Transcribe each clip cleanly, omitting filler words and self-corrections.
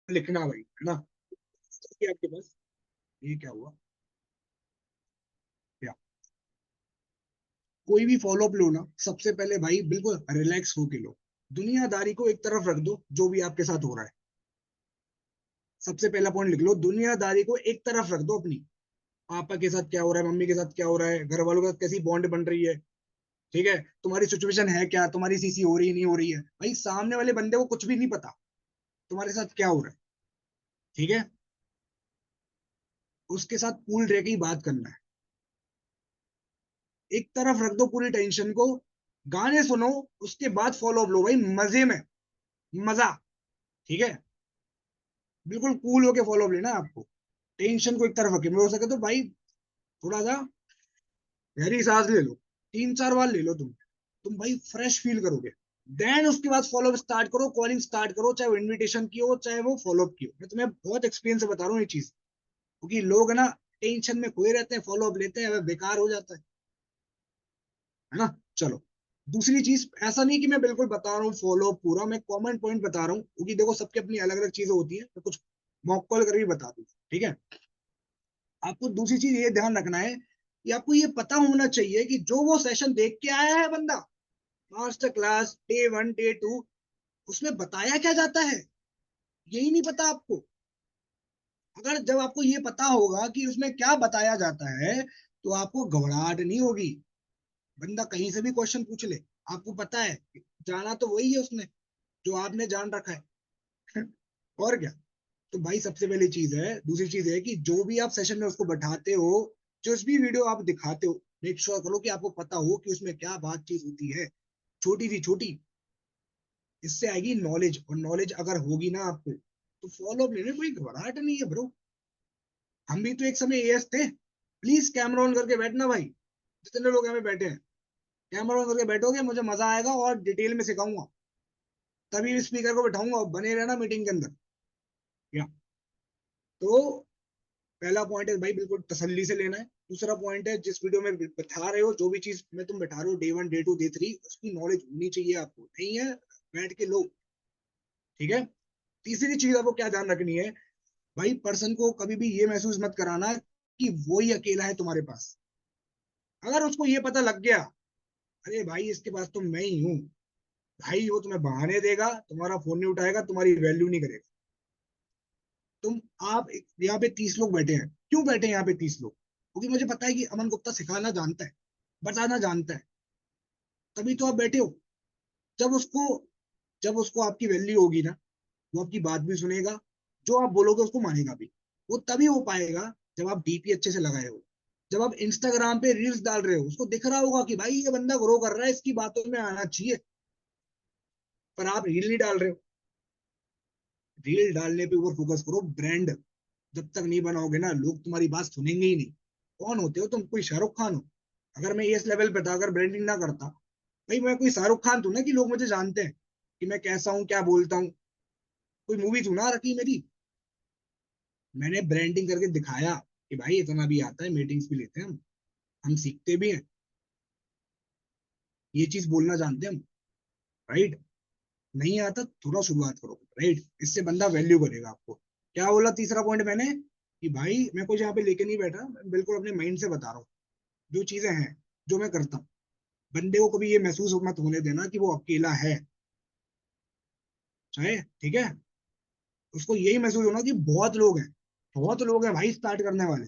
लिखना भाई, है ना। ये आपके पास, ये क्या हुआ, क्या, कोई भी फॉलो अप लो ना, सबसे पहले भाई बिल्कुल रिलैक्स होके लो। दुनियादारी को एक तरफ रख दो, जो भी आपके साथ हो रहा है। सबसे पहला पॉइंट लिख लो, दुनियादारी को एक तरफ रख दो अपनी। पापा के साथ क्या हो रहा है, मम्मी के साथ क्या हो रहा है, घर वालों के साथ कैसी बॉन्ड बन रही है, ठीक है, तुम्हारी सिचुएशन है क्या, तुम्हारी सीसी हो रही नहीं हो रही है, भाई सामने वाले बंदे को कुछ भी नहीं पता तुम्हारे साथ क्या हो रहा है, ठीक है। उसके साथ कूल रह के ही बात करना है। एक तरफ रख दो पूरी टेंशन को, गाने सुनो, उसके बाद फॉलो अप लो भाई, मजे में, मजा, ठीक है। बिल्कुल कूल होके फॉलो अप लेना है आपको। टेंशन को एक तरफ रखे, हो सके तो भाई थोड़ा सा गहरी सांस ले लो, 3 4 बार ले लो तुम भाई फ्रेश फील करोगे। देन उसके बाद फॉलो अप स्टार्ट करो, कॉलिंग स्टार्ट करो, चाहे वो इन्विटेशन की हो चाहे वो फॉलो अप की हो। मैं तुम्हें बहुत एक्सपीरियंस से बता रहा हूँ ये चीज, क्योंकि लोग है ना टेंशन में खोए रहते हैं, फॉलो अप लेते हैं, वह बेकार हो जाता है ना। चलो, दूसरी चीज, ऐसा नहीं कि मैं बिल्कुल बता रहा हूँ फॉलो अप पूरा, मैं कॉमन पॉइंट बता रहा हूँ, क्योंकि देखो सबकी अपनी अलग अलग चीजें होती है, तो कुछ मॉक कॉल कर भी बता दूँ, ठीक है। आपको दूसरी चीज ये ध्यान रखना है कि आपको ये पता होना चाहिए कि जो वो सेशन देख के आया है बंदा, मास्टर क्लास डे 1 डे 2, उसमें बताया क्या जाता है, यही नहीं पता आपको। अगर जब आपको ये पता होगा कि उसमें क्या बताया जाता है, तो आपको घबराहट नहीं होगी। बंदा कहीं से भी क्वेश्चन पूछ ले, आपको पता है जाना तो वही है उसने, जो आपने जान रखा है। और क्या। तो भाई सबसे पहली चीज है, दूसरी चीज है कि जो भी आप सेशन में उसको बैठाते हो, जो भी वीडियो आप दिखाते हो, मेक श्योर करो कि आपको पता हो कि उसमें क्या बातचीत होती है, छोटी सी छोटी। इससे आएगी नॉलेज, और नॉलेज अगर होगी ना आपको, तो फॉलो अप लेने में कोई घबराहट नहीं है ब्रो। हम भी तो एक समय एएस थे। प्लीज कैमरा ऑन करके बैठना भाई, जितने लोग यहाँ पे बैठे हैं, कैमरा ऑन करके बैठोगे, मुझे मजा आएगा और डिटेल में सिखाऊंगा। तभी स्पीकर को बैठाऊंगा और बने रहना मीटिंग के अंदर। या तो पहला पॉइंट है भाई, बिल्कुल तसल्ली से लेना है। दूसरा पॉइंट है, जिस वीडियो में बता रहे हो, जो भी चीज में तुम बैठा रहे हो, डे 1 डे 2 डे 3, उसकी नॉलेज होनी चाहिए आपको, नहीं है बैठ के लो, ठीक है। तीसरी चीज आपको क्या ध्यान रखनी है, भाई पर्सन को कभी भी ये महसूस मत कराना कि वो ही अकेला है तुम्हारे पास। अगर उसको ये पता लग गया, अरे भाई इसके पास तो मैं ही हूँ, भाई वो तुम्हें बहाने देगा, तुम्हारा फोन नहीं उठाएगा, तुम्हारी वैल्यू नहीं करेगा। तुम आप यहाँ पे 30 लोग बैठे हैं, क्यों बैठे हैं यहाँ पे 30 लोग, क्योंकि मुझे पता है कि अमन गुप्ता सिखाना जानता है, बताना जानता है, तभी तो आप बैठे हो। जब उसको जब उसको आपकी वैल्यू होगी ना, वो आपकी बात भी सुनेगा, जो आप बोलोगे उसको मानेगा भी। वो तभी हो पाएगा जब आप डीपी अच्छे से लगाए हो, जब आप इंस्टाग्राम पे रील्स डाल रहे हो, उसको दिख रहा होगा कि भाई ये बंदा ग्रो कर रहा है, इसकी बातों में आना चाहिए, पर आप रील नहीं डाल रहे हो। रील डालने पे ऊपर फोकस करो, ब्रांड जब तक नहीं बनाओगे ना, लोग तुम्हारी बात सुनेंगे ही नहीं। कौन होते हो तुम, कोई शाहरुख खान हो? अगर मैं इस लेवल पे था, अगर ब्रांडिंग ना करता, भाई मैं कोई शाहरुख खान थू ना कि लोग मुझे जानते हैं कि मैं कैसा हूँ, क्या बोलता हूँ, कोई मूवी थू ना रखी मेरी। मैंने ब्रांडिंग करके दिखाया कि भाई इतना भी आता है, मीटिंग्स भी लेते हैं हम सीखते भी हैं, ये चीज बोलना जानते हैं हम, राइट। नहीं आता, थोड़ा शुरुआत करो, राइट, इससे बंदा वैल्यू करेगा आपको। क्या बोला तीसरा पॉइंट मैंने, कि भाई मैं कुछ यहाँ पे लेके नहीं बैठा, मैं बिल्कुल अपने माइंड से बता रहा हूँ जो चीजें हैं, जो मैं करता हूँ। बंदे को कभी ये महसूस मत होने देना कि वो अकेला है, चाहे, ठीक है। उसको यही महसूस होना कि बहुत लोग हैं, बहुत लोग हैं भाई स्टार्ट करने वाले,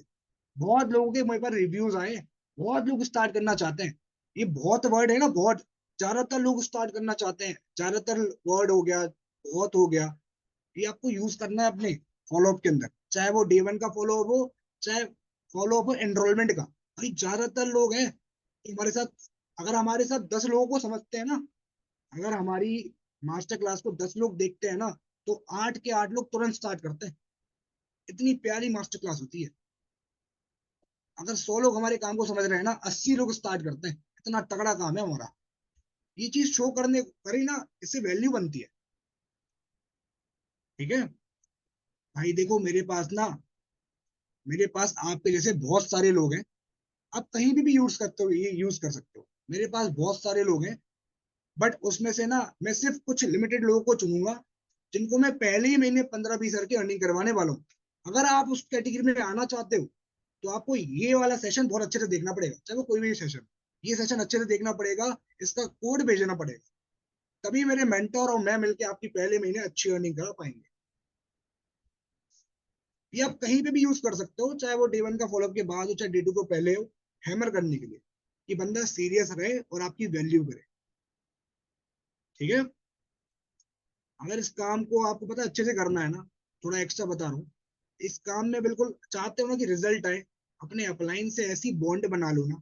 बहुत लोगों के मेरे पास रिव्यूज आए, बहुत लोग स्टार्ट करना चाहते हैं। ये बहुत वर्ड है ना, बहुत, ज्यादातर लोग स्टार्ट करना चाहते हैं, ज्यादातर वर्ड हो गया, बहुत हो गया। ये आपको यूज करना है अपने फॉलो अप के अंदर, चाहे वो डे 1 का फॉलो अप हो, चाहे फॉलो अप हो एनरोलमेंट का। भाई ज्यादातर लोग हैं हमारे साथ, अगर हमारे साथ 10 लोगों को समझते हैं ना, अगर हमारी मास्टर क्लास को 10 लोग देखते हैं ना, तो 8 के 8 लोग तुरंत स्टार्ट करते हैं। इतनी प्यारी मास्टर क्लास होती है। अगर 100 लोग हमारे काम को समझ रहे हैं ना, 80 लोग स्टार्ट करते हैं, इतना तगड़ा काम है हमारा। ये चीज शो करने करी ना, इससे वैल्यू बनती है, ठीक है। भाई देखो मेरे पास आपके जैसे बहुत सारे लोग हैं, आप कहीं भी यूज करते हो, ये यूज कर सकते हो। मेरे पास बहुत सारे लोग हैं, बट उसमें से ना मैं सिर्फ कुछ लिमिटेड लोगों को चुनूंगा, जिनको मैं पहले ही महीने 15-20 हजार की अर्निंग करवाने वाला हूँ। अगर आप उस कैटेगरी में आना चाहते हो तो आपको ये वाला सेशन बहुत अच्छे से देखना पड़ेगा, चाहे वो कोई भी सेशन। ये सेशन अच्छे से देखना पड़ेगा, इसका कोड भेजना पड़ेगा, तभी मेरे मेंटर और मैं मिलके आपकी पहले महीने अच्छी अर्निंग करा पाएंगे। ये आप कहीं पे भी यूज कर सकते हो, चाहे वो डे 1 का फॉलोअप के बाद हो, चाहे डे 2 को पहले हो, हैमर करने के लिए कि बंदा सीरियस रहे और आपकी वैल्यू करे। ठीक है। अगर इस काम को आपको पता है अच्छे से करना है ना, थोड़ा एक्स्ट्रा बता रहा हूँ, इस काम में बिल्कुल चाहते हो ना कि रिजल्ट आए, अपने अपलाइन से ऐसी बॉन्ड बना लो ना।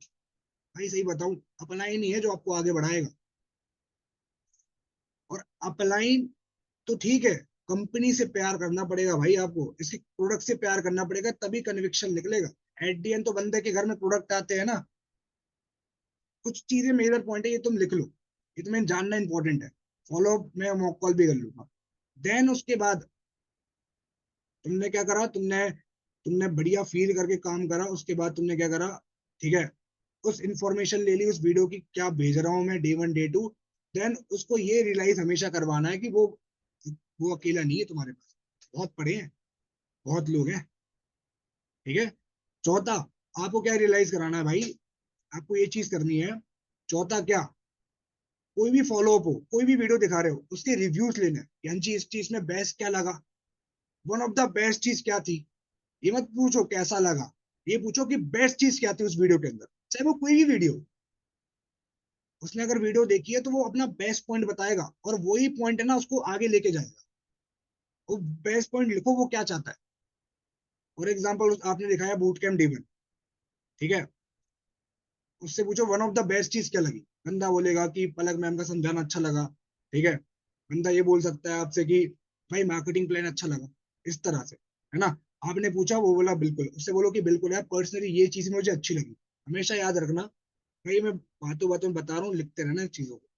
भाई सही बताऊं, अपलाइन ही है जो आपको आगे बढ़ाएगा। और अपलाइन तो ठीक है, कंपनी से प्यार करना पड़ेगा भाई, आपको इसके प्रोडक्ट से प्यार करना पड़ेगा, तभी कन्विक्शन निकलेगा। एट दी एंड तो बंदे के घर में प्रोडक्ट आते हैं ना। कुछ चीजें मेजर पॉइंट है, ये तुम लिख लो, ये तुम्हें जानना इंपॉर्टेंट है। फॉलो अप मैं मॉक कॉल भी कर लूंगा। देन उसके बाद तुमने क्या करा, तुमने तुमने बढ़िया फील करके काम करा, उसके बाद तुमने क्या करा, ठीक है, उस इंफॉर्मेशन ले ली उस वीडियो की, क्या भेज रहा हूँ मैं डे 1 डे 2। देन उसको ये रियलाइज हमेशा करवाना है कि वो अकेला नहीं है तुम्हारे पास, बहुत पड़े हैं, बहुत लोग हैं। ठीक है। चौथा, आपको क्या रियलाइज कराना है भाई, आपको ये चीज करनी है। चौथा क्या, कोई भी फॉलो अप हो, कोई भी वीडियो दिखा रहे हो, उसके रिव्यूज लेने हैं। यानी जी इस चीज में बेस्ट क्या लगा, वन ऑफ द बेस्ट चीज क्या थी। ये मत पूछो कैसा लगा, ये पूछो कि बेस्ट चीज क्या थी उस वीडियो के अंदर, चाहे वो कोई भी वीडियो। उसने अगर वीडियो देखी है तो वो अपना बेस्ट पॉइंट बताएगा, और वही पॉइंट है ना उसको आगे लेके जाएगा। वो बेस्ट पॉइंट लिखो, वो क्या चाहता है। फॉर एग्जाम्पल आपने दिखाया बूट कैम्प डे 1, ठीक है, उससे पूछो वन ऑफ द बेस्ट चीज क्या लगी, बंदा बोलेगा कि पलक मैम का समझाना अच्छा लगा। ठीक है। बंदा ये बोल सकता है आपसे कि भाई मार्केटिंग प्लान अच्छा लगा, इस तरह से, है ना। आपने पूछा, वो बोला बिल्कुल, उससे बोलो कि बिल्कुल यार पर्सनली ये चीज मुझे अच्छी लगी। हमेशा याद रखना भाई, मैं बातों बातों में बता रहा हूँ, लिखते रहना इस चीजों को।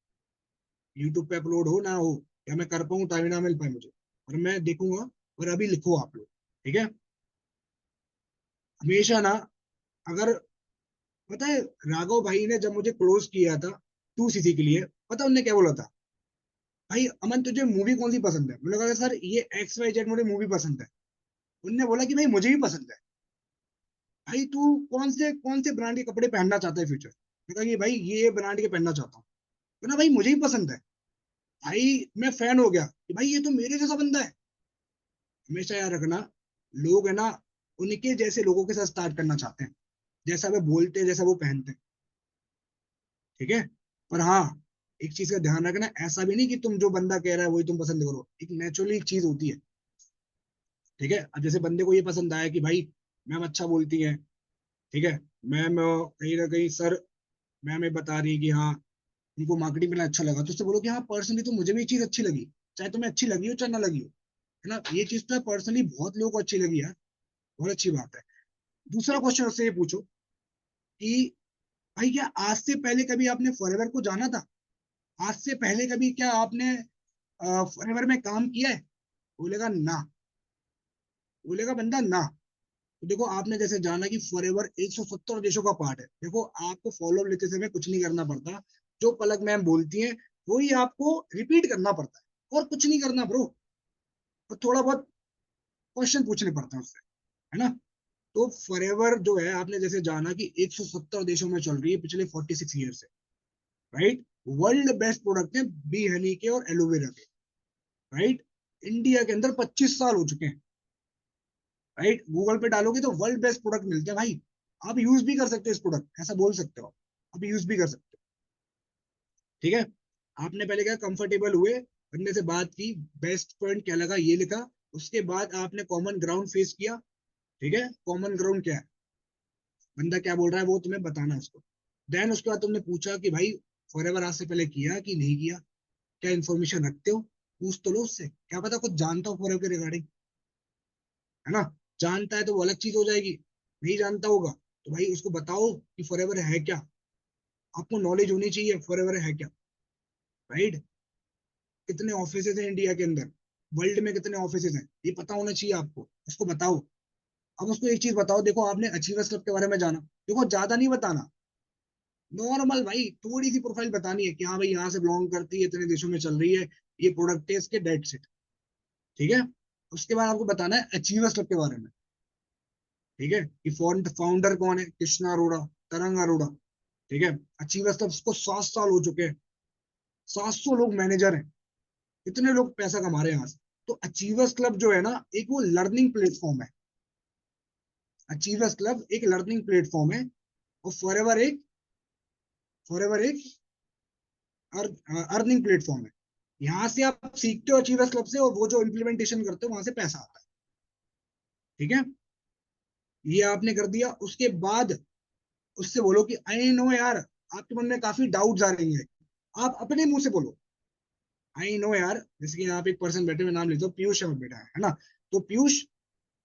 यूट्यूब पे अपलोड हो ना हो, या मैं कर पाऊँ टाइम ना मिल पाए मुझे, और मैं देखूंगा। और अभी लिखो आप लोग, ठीक है। हमेशा ना, अगर पता है, राघव भाई ने जब मुझे क्लोज किया था 2 सीसी के लिए, पता उनने क्या बोला था, भाई अमन तुझे मूवी कौन सी पसंद है। मैंने कहा सर ये XYZ मुझे मूवी पसंद है। उनने बोला कि भाई मुझे भी पसंद है। भाई तू कौन से ब्रांड के कपड़े पहनना चाहता है फ्यूचर। मैंने कहा कि भाई ये ब्रांड के पहनना चाहता हूँ। ना भाई मुझे भी पसंद है। भाई मैं फैन हो गया कि भाई ये तो मेरे जैसा बंदा है। हमेशा याद रखना, लोग है ना, उनके जैसे लोगों के साथ स्टार्ट करना चाहते हैं, जैसा वे बोलते हैं, जैसा वो पहनते हैं। ठीक है। पर हाँ, एक चीज का ध्यान रखना, ऐसा भी नहीं कि तुम जो बंदा कह रहा है वही तुम पसंद करो, एक नेचुरली एक चीज होती है। ठीक है। अब जैसे बंदे को ये पसंद आया कि भाई मैम अच्छा बोलती है, ठीक है, मैम कहीं ना कहीं सर, मैम ये बता रही है कि हाँ उनको मार्केटिंग करना अच्छा लगा, तो उससे बोलो कि हाँ पर्सनली तो मुझे भी ये चीज अच्छी लगी, चाहे तुम्हें अच्छी लगी हो चाहे ना लगी हो, है ना। ये चीज तो पर्सनली बहुत लोगों को अच्छी लगी यार, बहुत अच्छी बात है। दूसरा क्वेश्चन उससे ये पूछो कि भाई क्या आज से पहले कभी आपने फॉरएवर को जाना था, आज से पहले कभी क्या आपने फॉरएवर में काम किया है। बोलेगा ना, बोलेगा बंदा ना। तो देखो आपने जैसे जाना कि फॉरएवर 170 देशों का पार्ट है, देखो आपको फॉलो लेते समय कुछ नहीं करना पड़ता, जो पलक मैम बोलती है वही आपको रिपीट करना पड़ता है, और कुछ नहीं करना ब्रो। और थोड़ा बहुत क्वेश्चन पूछने पड़ते हैं उससे, है ना। तो फॉरएवर जो है, आपने जैसे जाना कि 170 देशों में चल रही है पिछले 46 ईयर से, राइट। वर्ल्ड बेस्ट प्रोडक्ट है बी हनी के और एलोवेरा के, राइट। इंडिया के अंदर 25 साल हो चुके हैं, राइट। गूगल पे डालोगे तो वर्ल्ड बेस्ट प्रोडक्ट मिलते हैं भाई। आप यूज भी कर सकते हो इस प्रोडक्ट, ऐसा बोल सकते हो, आप यूज भी कर सकते हो। ठीक है। आपने पहले क्या, कंफर्टेबल हुए, बंदे से बात की, बेस्ट पॉइंट क्या लगा ये लिखा, उसके बाद आपने कॉमन ग्राउंड फेस किया। ठीक है। कॉमन ग्राउंड क्या है, बंदा क्या बोल रहा है वो तुम्हें बताना है उसको। देन उसके बाद तुमने पूछा कि भाई फॉरएवर आज से पहले किया कि नहीं किया, क्या इन्फॉर्मेशन रखते हो, पूछ तो लो उससे, क्या पता कुछ जानता हो फॉरएवर के रिगार्डिंग, है ना। जानता है तो वो अलग चीज हो जाएगी, नहीं जानता होगा तो भाई उसको बताओ कि फॉरएवर है क्या। आपको नॉलेज होनी चाहिए फॉरएवर है क्या, राइट। कितने ऑफिस हैं इंडिया के अंदर, वर्ल्ड में कितने ऑफिस हैं, ये पता होना चाहिए आपको, उसको बताओ। अब उसको एक चीज बताओ, देखो आपने अचीवर्स क्लब के बारे में जाना, देखो ज्यादा नहीं बताना, नॉर्मल भाई थोड़ी सी प्रोफाइल बतानी है कि हाँ भाई यहाँ से बिलोंग करती है, इतने देशों में चल रही है, ये प्रोडक्ट है इसके, डेट सेट। ठीक है। उसके बाद आपको बताना है अचीवर्स क्लब के बारे में। ठीक है, कि फाउंडर कौन है, कृष्णा अरोड़ा, तरंग अरोड़ा। ठीक है। अचीवर्स क्लब को 7 साल हो चुके हैं, 700 लोग मैनेजर हैं, इतने लोग पैसा कमा रहे हैं यहाँ से। तो अचीवर्स क्लब जो है ना, एक वो लर्निंग प्लेटफॉर्म है। अचीवर्स क्लब एक लर्निंग प्लेटफॉर्म है, और फॉरएवर एक अर्निंग प्लेटफॉर्म है। यहाँ से आप सीखते हो अचीवर्स क्लब से, और वो जो इम्प्लीमेंटेशन करते हो वहां से पैसा आता है। ठीक है, ये आपने कर दिया। उसके बाद उससे बोलो कि आई नो यार, आपके मन में काफी डाउट्स आ रही हैं, आप अपने मुंह से बोलो आई नो यार। जैसे कि यहाँ पे एक पर्सन बैठे, मैं नाम लेता हूँ, पीयूष शर्मा बैठा है ना। तो पीयूष,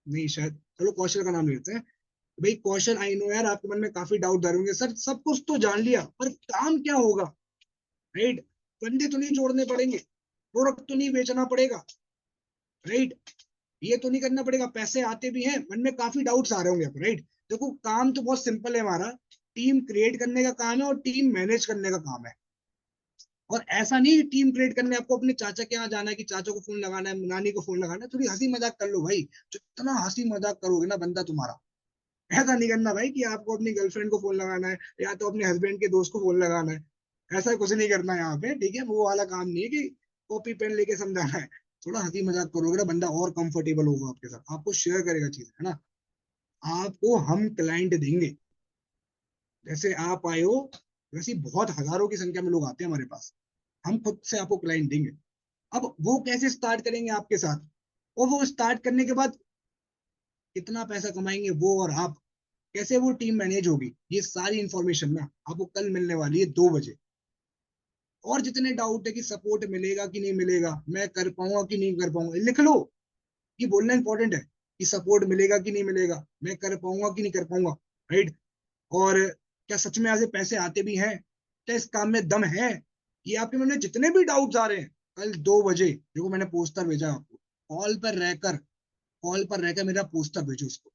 नहीं शायद, चलो कौशल का नाम लेते हैं। भाई कौशल, आई नो यार, आपके मन में काफी डाउट आ रहे होंगे सर, सब कुछ तो जान लिया, पर काम क्या होगा? राइट। बंदे तो नहीं जोड़ने पड़ेंगे, प्रोडक्ट तो नहीं बेचना पड़ेगा, राइट, ये तो नहीं करना पड़ेगा, पैसे आते भी हैं, मन में काफी डाउट्स आ रहे होंगे आपको, राइट। देखो काम तो बहुत सिंपल है हमारा, टीम क्रिएट करने का काम है और टीम मैनेज करने का काम है। और ऐसा नहीं टीम क्रिएट करने आपको अपने चाचा के यहाँ जाना है कि चाचा को फोन लगाना है, नानी को फोन लगाना है, थोड़ी हंसी मजाक कर लो भाई। जितना हंसी मजाक करोगे ना बंदा तुम्हारा, ऐसा नहीं करना भाई कि आपको अपनी गर्लफ्रेंड को फोन लगाना है या तो अपने हस्बैंड के दोस्त को फोन लगाना है। ऐसा कुछ नहीं करना है यहाँ पे, ठीक है, वो वाला काम नहीं है कि कॉपी पेन लेके समझाना है। थोड़ा हंसी मजाक करोगे ना, बंदा और कंफर्टेबल होगा आपके साथ, आपको शेयर करेगा चीज, है ना। आपको हम क्लाइंट देंगे, जैसे आप आए हो वैसे ही बहुत हजारों की संख्या में लोग आते हैं हमारे पास, हम खुद से आपको क्लाइंट देंगे। अब वो कैसे स्टार्ट करेंगे आपके साथ, और वो स्टार्ट करने के बाद कितना पैसा कमाएंगे वो और आप, कैसे वो टीम मैनेज होगी, ये सारी इंफॉर्मेशन ना आपको कल मिलने वाली है 2 बजे। और जितने डाउट है कि सपोर्ट मिलेगा कि नहीं मिलेगा, मैं कर पाऊंगा कि नहीं कर पाऊंगा, लिख लो। ये बोलना इंपॉर्टेंट है कि सपोर्ट मिलेगा कि नहीं मिलेगा, मैं कर पाऊंगा कि नहीं कर पाऊंगा, राइट। और क्या सच में ऐसे पैसे आते भी हैं, क्या इस काम में दम है, ये आपके मन में जितने भी डाउट्स आ रहे हैं, कल 2 बजे देखो, मैंने पोस्टर भेजा आपको, कॉल पर रहकर, कॉल पर रहकर मेरा पोस्टर भेजो उसको,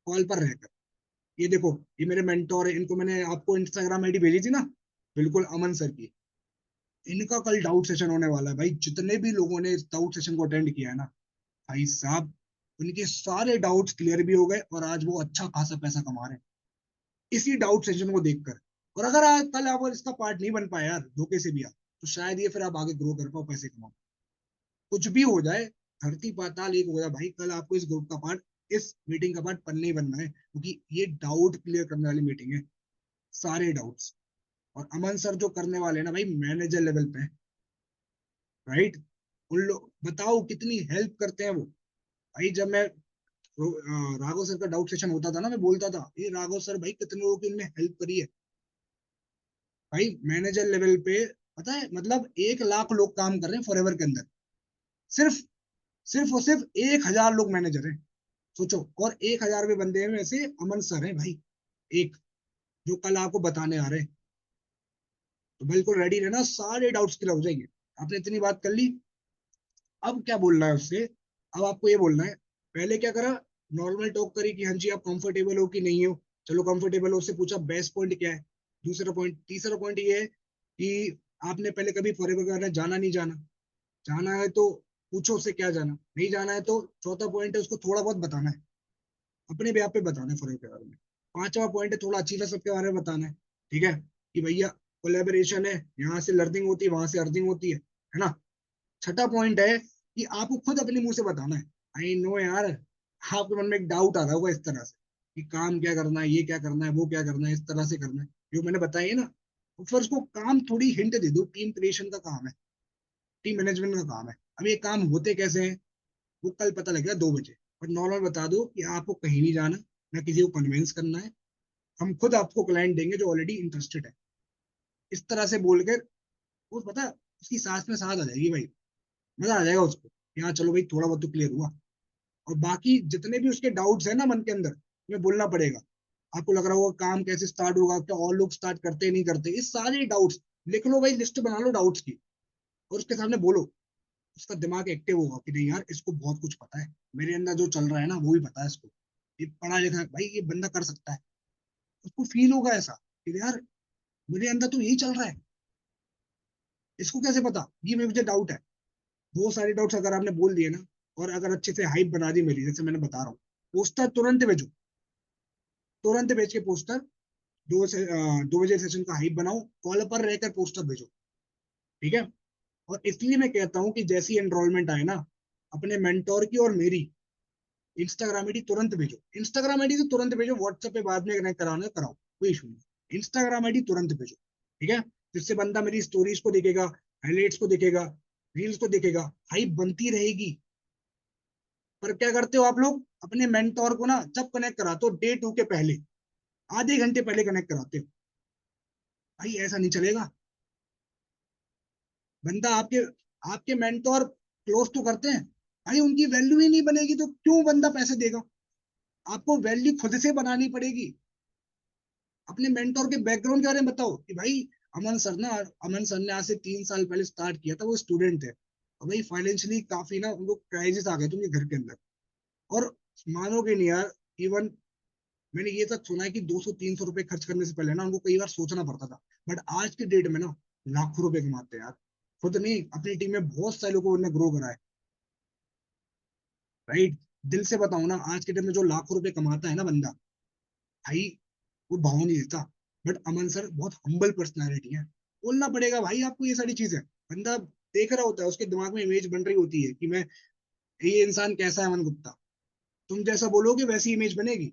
कॉल पर रहकर। ये देखो, ये मेरे मेंटोर है, इनको मैंने आपको इंस्टाग्राम आईडी भेजी थी ना, बिल्कुल अमन सर की। इनका कल डाउट सेशन होने वाला है भाई, जितने भी लोगों ने इस डाउट सेशन को अटेंड किया है ना, भाई साहब, उनके सारे डाउट्स क्लियर भी हो गए, और आज वो अच्छा खासा पैसा कमा रहे हैं इसी डाउट सेशन को देखकर। और अगर आज कल आप इसका पार्ट नहीं बन पाए यार, धोखे से भी आप, तो शायद ये फिर आप आगे ग्रो कर पाओ, पैसे कमाओ। कुछ भी हो जाए, धरती पाताल एक हो जाए भाई, कल आपको इस ग्रुप का पार्ट, इस मीटिंग का पार्ट बनना ही बनना है, क्योंकि ये डाउट क्लियर करने वाली मीटिंग है, सारे डाउट्स। और अमन सर जो करने वाले हैं ना भाई, मैनेजर लेवल पे, राइट। उन लोग बताओ कितनी हेल्प करते हैं वो। भाई जब मैं राघव सर का डाउट सेशन होता था ना, मैं बोलता था ये राघव सर भाई कितने लोगों की उनने हेल्प करी है। भाई मैनेजर लेवल पे, पता है, मतलब 1 लाख लोग काम कर रहे हैं फॉरएवर के अंदर, सिर्फ सिर्फ और सिर्फ 1,000 लोग मैनेजर हैं, सोचो। और 1,000 बंदे में से अमन सर है भाई, एक, जो कल आपको बताने आ रहे हैं। तो बिल्कुल रेडी रहना, सारे डाउट्स क्लियर हो जाएंगे। आपने इतनी बात कर ली, अब क्या बोलना है उससे, अब आपको ये बोलना है, पहले क्या करा, नॉर्मल टॉक करी कि हाँ जी आप कंफर्टेबल हो कि नहीं हो, चलो कंफर्टेबल हो, उससे पूछा बेस्ट पॉइंट क्या है, दूसरा पॉइंट, तीसरा पॉइंट ये है कि आपने पहले कभी फॉरएवर वगैरह जाना नहीं जाना, जाना है तो पूछो उससे क्या जाना, नहीं जाना है तो चौथा पॉइंट है उसको थोड़ा बहुत बताना है, अपने भी आप पे बताना है फॉरएवर के बारे में। पांचवा पॉइंट है थोड़ा अचीवर सबके बारे में बताना है, ठीक है, कि भैया कोलेबोरेशन है, यहाँ से लर्निंग होती है, वहां से अर्निंग होती है ना। छठा पॉइंट है कि आपको खुद अपने मुंह से बताना है, आई नो यार, आपके मन में एक डाउट आ रहा होगा इस तरह से कि काम क्या करना है, ये क्या करना है, वो क्या करना है, इस तरह से करना है, जो मैंने बताया है ना। तो फिर उसको काम थोड़ी हिंट दे दो, टीम क्रिएशन का काम है, टीम मैनेजमेंट का काम है। अब ये काम होते कैसे हैं, वो कल पता लगेगा 2 बजे। और नॉर्मल बता दो कि आपको कहीं नहीं जाना, ना किसी को कन्विंस करना है, हम खुद आपको क्लाइंट देंगे जो ऑलरेडी इंटरेस्टेड है। इस तरह से बोलकर वो पता है, उसकी सांस में सांस आ जाएगी भाई, मजा आ जाएगा उसको, यहाँ चलो भाई थोड़ा बहुत तो क्लियर हुआ। और बाकी जितने भी उसके डाउट्स है ना मन के अंदर, में बोलना पड़ेगा। आपको लग रहा होगा काम कैसे स्टार्ट होगा, क्या और लोग स्टार्ट करते नहीं करते, ये सारे डाउट्स लिख लो भाई, लिस्ट बना लो डाउट्स की, और उसके सामने बोलो। उसका दिमाग एक्टिव होगा कि नहीं यार, इसको बहुत कुछ पता है, मेरे अंदर जो चल रहा है ना वो भी पता है इसको, ये पढ़ा लिखा है भाई, ये बंदा कर सकता है। उसको फील होगा ऐसा कि यार मेरे अंदर तो यही चल रहा है, इसको कैसे पता, ये मुझे डाउट है। वो सारे डाउट्स अगर आपने बोल दिए ना, और अगर अच्छे से हाइप बना दी मेरी, जैसे मैंने बता रहा हूँ, पोस्टर तुरंत भेजो, तुरंत भेज के पोस्टर 2 बजे सेशन का हाइप बनाओ, कॉल पर रहकर पोस्टर भेजो, ठीक है। और इसलिए मैं कहता हूँ कि जैसी एनरोलमेंट आए ना, अपने मेंटोर की और मेरी इंस्टाग्राम आईडी तुरंत भेजो, इंस्टाग्राम आईडी तो तुरंत भेजो, व्हाट्सएप पे बाद में कनेक्ट कराना है कराओ, कोई इशू नहीं, इंस्टाग्राम आईडी तुरंत भेजो, ठीक है। जिससे बंदा मेरी स्टोरीज को देखेगा, हाईलाइट्स को देखेगा, रील्स को देखेगा, हाइप बनती रहेगी। पर क्या करते हो आप लोग, अपने मेंटोर को ना जब कनेक्ट कराते हो डे 2 के पहले, आधे घंटे पहले कनेक्ट कराते हो, भाई ऐसा नहीं चलेगा। बंदा आपके आपके मेंटोर क्लोज तो करते हैं, भाई उनकी वैल्यू ही नहीं बनेगी तो क्यों बंदा पैसे देगा। आपको वैल्यू खुद से बनानी पड़ेगी। अपने मेंटोर के बैकग्राउंड के बारे में बताओ कि भाई अमन सर ने आज से 3 साल पहले स्टार्ट किया था, वो स्टूडेंट थे, और भाई फाइनेंशियली काफी ना उनको क्राइसिस आ गए थे उनके घर के अंदर। और मानोगे नहीं यार, इवन मैंने ये तक सुना है कि 200-300 रुपए खर्च करने से पहले ना उनको कई बार सोचना पड़ता था। बट आज के डेट में ना लाखों रुपए कमाते हैं यार, खुद नहीं अपनी टीम में बहुत सारे लोगों ने ग्रो करा है, राइट। दिल से बताऊं ना, आज के डेट में जो लाखों रुपए कमाता है ना बंदा, भाई वो भाव नहीं देता। बट अमन सर बहुत हम्बल पर्सनैलिटी है, बोलना पड़ेगा भाई आपको ये सारी चीजें। बंदा देख रहा होता है, उसके दिमाग में इमेज बन रही होती है कि मैं, ये इंसान कैसा है अमन गुप्ता, तुम जैसा बोलोगे वैसी इमेज बनेगी।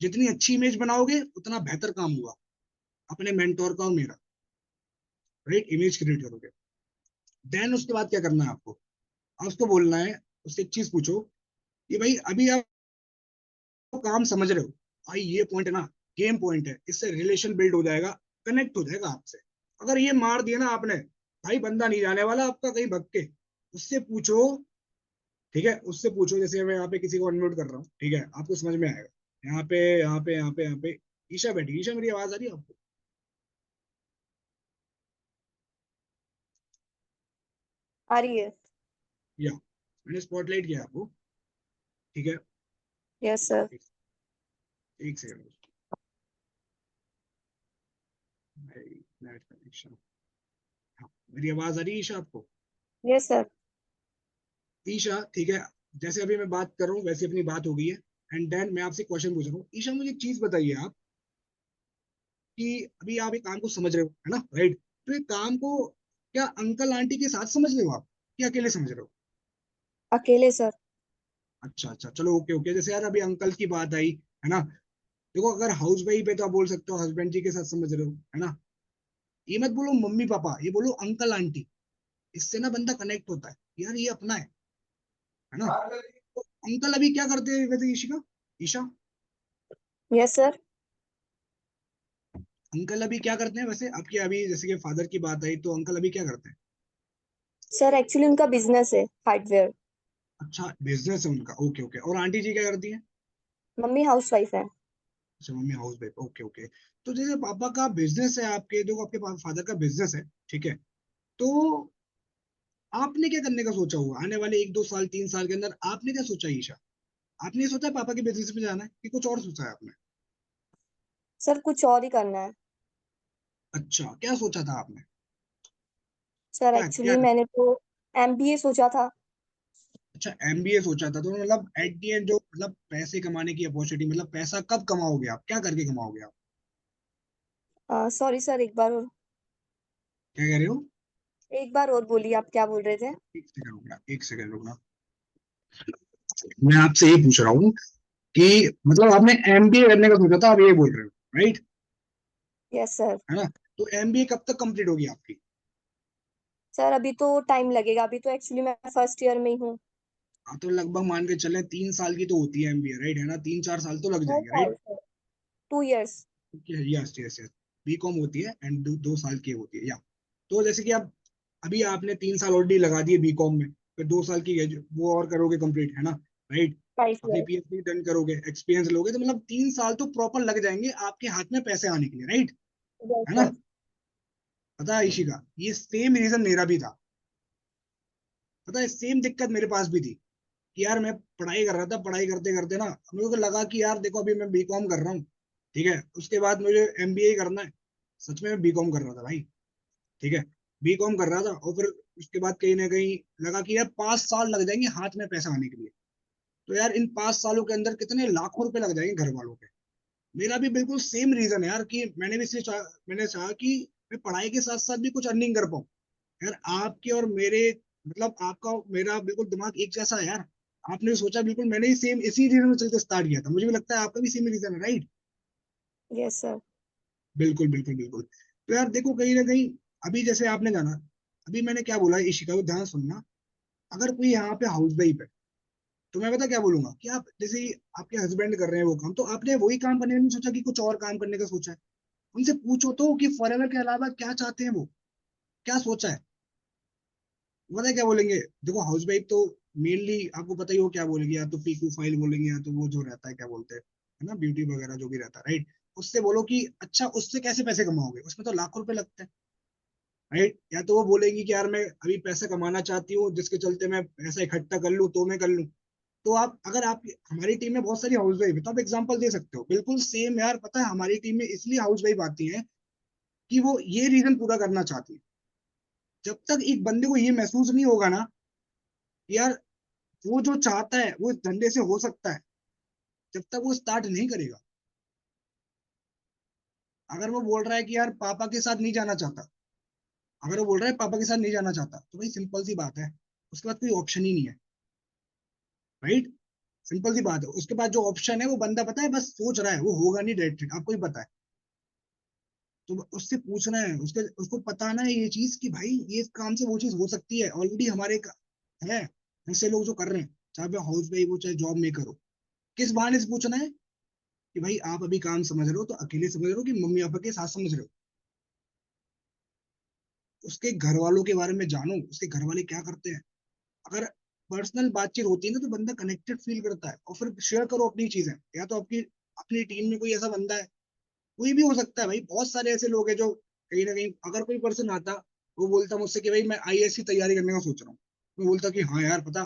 जितनी अच्छी इमेज बनाओगे उतना बेहतर काम हुआ अपने मेंटोर का और मेरा, राइट। इमेज क्रिएट करोगे, देन उसके बाद क्या करना है आपको, आप उसको बोलना है, उससे एक चीज पूछो कि भाई अभी आप काम समझ रहे हो, भाई ये पॉइंट है ना, गेम पॉइंट है, इससे रिलेशन बिल्ड हो जाएगा, कनेक्ट हो जाएगा आपसे। अगर ये मार दिया ना आपने, भाई बंदा नहीं जाने वाला आपका कहीं भग के। उससे पूछो, ठीक है, उससे पूछो, जैसे मैं यहाँ पे किसी को अनम्यूट कर रहा हूँ, ठीक है, आपको समझ में आएगा। यहाँ पे यहाँ पे यहाँ पे यहाँ पे ईशा बैठी, ईशा मेरी आवाज आ रही है आपको? आ रही है। या मैंने स्पॉटलाइट किया आपको, ठीक है। Yes sir. एक, एक सेकंड, नेट कनेक्शन। हाँ, मेरी आवाज आ रही है ईशा आपको? Yes sir. ईशा, ठीक है, जैसे अभी मैं बात कर रहा हूँ वैसे अपनी बात हो गई है। एंड देन मैं आपसे क्वेश्चन पूछ रहा हूँ, ईशा मुझे एक चीज बताइए आप, कि अभी आप एक काम को समझ रहे हो है ना, राइट। तो ये काम को क्या अंकल आंटी के साथ समझ रहे हो आप, या अकेले समझ रहे हो? अकेले सर। अच्छा अच्छा, चलो ओके ओके। जैसे यार अभी अंकल की बात आई, है ना, देखो अगर हाउस वाइफ है तो आप बोल सकते हो हस्बैंड जी के साथ समझ रहे हो, है ना। ये मत बोलो मम्मी पापा, ये बोलो अंकल आंटी। इससे ना बंदा कनेक्ट होता है, यार ये अपना है ना। तो अंकल अभी क्या करते हैं वैसे, Ishika, Isha, yes sir. Uncle अभी क्या करते हैं वैसे आपके? अभी जैसे कि फादर की बात आई, तो अंकल अभी क्या करते हैं? सर एक्चुअली उनका बिजनेस है हार्डवेयर। अच्छा, बिजनेस है उनका, ओके ओके। और आंटी जी क्या करती हैं? मम्मी हाउस वाइफ है। अच्छा, mummy house wife, okay okay. तो जैसे पापा का बिजनेस है आपके, जो आपके फादर का बिजनेस है, ठीक है, तो आपने क्या करने का सोचा हुआ आने वाले 1-2 साल 3 साल के अंदर? आपने क्या सोचा ईशा? आपने ये सोचा पापा के बिजनेस में जाना है, कि कुछ और सोचा है आपने? सर कुछ और ही करना है। अच्छा, क्या सोचा था आपने? सर क्या क्या एक्चुअली मैंने तो एमबीए सोचा था। अच्छा, एमबीए सोचा था, तो मतलब एट दी एंड जो मतलब पैसे कमाने की अपॉर्चुनिटी, मतलब पैसा कब कमाओगे आप, क्या करके कमाओगे आप? सॉरी सर, क्या कह रहे हो? एक बार और बोलिए, आप क्या बोल रहे थे? एक सेकंड रुकना, एक सेकंड रुकना। मैं आपसे ये पूछ रहा हूँ कि मतलब आपने एमबीए करने का सोचा था, आप ये बोल रहे हो, राइट, यस सर। है ना। तो एमबीए कब तक कंप्लीट होगी आपकी? सर अभी तो टाइम लगेगा, अभी तो एक्चुअली मैं फर्स्ट ईयर में ही हूँ। हाँ, तो लगभग मान के चले 3 साल की तो होती है एमबीए, राइट, है ना, 3-4 साल तो लग दो जाएंगे, साल right. Sir. 2 years. Yes yes yes, BCom होती है एंड 2 साल की होती है, या। तो जैसे कि आप अभी आपने 3 साल ऑलरेडी लगा दिए बीकॉम में, फिर 2 साल की वो और करोगे कंप्लीट, है ना, राइट। फाइव अपनी ईयर्स पीएचडी डन करोगे, एक्सपीरियंस लोगे, तो मतलब 3 साल तो प्रॉपर लग जाएंगे आपके हाथ में पैसे आने के लिए, राइट, यस है ना। सर। पता है इशिका, ये सेम रीजन मेरा भी था। पता है, सेम दिक्कत मेरे पास भी थी, कि यार मैं पढ़ाई कर रहा था, पढ़ाई करते करते ना मेरे को लगा कि यार देखो अभी मैं बीकॉम कर रहा हूँ, ठीक है, उसके बाद मुझे एमबीए करना है। सच में मैं बीकॉम कर रहा था भाई, ठीक है। बीकॉम कर रहा था, और फिर उसके बाद कहीं ना कहीं लगा कि यार 5 साल लग जाएंगे हाथ में पैसा आने के लिए। तो यार इन 5 सालों के अंदर कितने लाखों रुपए लग जाएंगे घर वालों के। मेरा भी बिल्कुल सेम रीजन है यार, कि मैंने भी मैंने चाहा कि मैं पढ़ाई के साथ साथ भी कुछ अर्निंग कर पाऊँ। यार आपके और मेरे, मतलब आपका मेरा बिल्कुल दिमाग एक जैसा है यार। आपने भी सोचा बिल्कुल, मैंने ही सेम इसी रीजन में चलते स्टार्ट किया था, मुझे भी लगता है आपका भी सेम रीजन है, राइट? Yes sir. बिल्कुल बिल्कुल बिल्कुल। तो यार देखो कहीं ना कहीं, अभी जैसे आपने जाना, अभी मैंने क्या बोला इशिका को ध्यान सुनना। अगर कोई यहाँ पे हाउस वाइफ है, तो मैं पता क्या बोलूंगा कि आप जैसे ही आपके हस्बैंड कर रहे हैं वो काम, तो आपने वही काम करने का नहीं सोचा कि कुछ और काम करने का सोचा है? उनसे पूछो तो कि फॉरेवर के अलावा क्या चाहते हैं वो, क्या सोचा है। पता है क्या बोलेंगे? देखो हाउस वाइफ तो मेनली आपको पता ही हो क्या बोलेगी, या तो पीकू फाइल बोलेंगे, या तो वो जो रहता है क्या बोलते हैं, है ना, ब्यूटी वगैरह जो भी रहता है, राइट? उससे बोलो कि अच्छा उससे कैसे पैसे कमाओगे, उसमें तो लाखों रुपए लगते हैं, राइट? या तो वो बोलेगी कि यार मैं अभी पैसा कमाना चाहती हूँ, जिसके चलते मैं पैसा इकट्ठा कर लूँ तो मैं कर लूँ। तो आप, अगर आप, हमारी टीम में बहुत सारी हाउस वाइफ है, तो आप एग्जांपल दे सकते हो बिल्कुल सेम यार। पता है हमारी टीम में इसलिए हाउस वाइफ आती है कि वो ये रीजन पूरा करना चाहती है। जब तक एक बंदे को ये महसूस नहीं होगा ना कि यार वो जो चाहता है वो इस धंधे से हो सकता है, जब तक वो स्टार्ट नहीं करेगा। अगर वो बोल रहा है कि यार पापा के साथ नहीं जाना चाहता, अगर वो बोल रहा है पापा के साथ नहीं जाना चाहता, तो भाई सिंपल सी बात है, उसके बाद कोई ऑप्शन ही नहीं है, राइट? सिंपल सी बात है, उसके बाद जो ऑप्शन है वो बंदा पता है बस सोच रहा है, वो होगा नहीं डायरेक्टेड, आपको ही पता है। तो उससे पूछना है, उसके उसको बताना है ये चीज कि भाई ये काम से वो चीज हो सकती है, ऑलरेडी हमारे है ऐसे लोग जो कर रहे हैं, चाहे वो हाउस वाइफ हो चाहे जॉब मेकर हो। किस बहाने से पूछना है कि भाई आप अभी काम समझ रहे हो तो अकेले समझ रहे हो कि मम्मी पापा के साथ समझ रहे हो? उसके घर वालों के बारे में जानो, उसके घर वाले क्या करते हैं। अगर पर्सनल बातचीत होती है ना, तो बंदा कनेक्टेड फील करता है, और फिर शेयर करो अपनी चीजें। या तो आपकी अपनी टीम में कोई ऐसा बंदा है, कोई भी हो सकता है भाई, बहुत सारे ऐसे लोग हैं जो कहीं ना कहीं, अगर कोई पर्सन आता, वो बोलता मुझसे कि भाई मैं आईएएस की तैयारी करने का सोच रहा हूँ, मैं बोलता कि हाँ यार पता,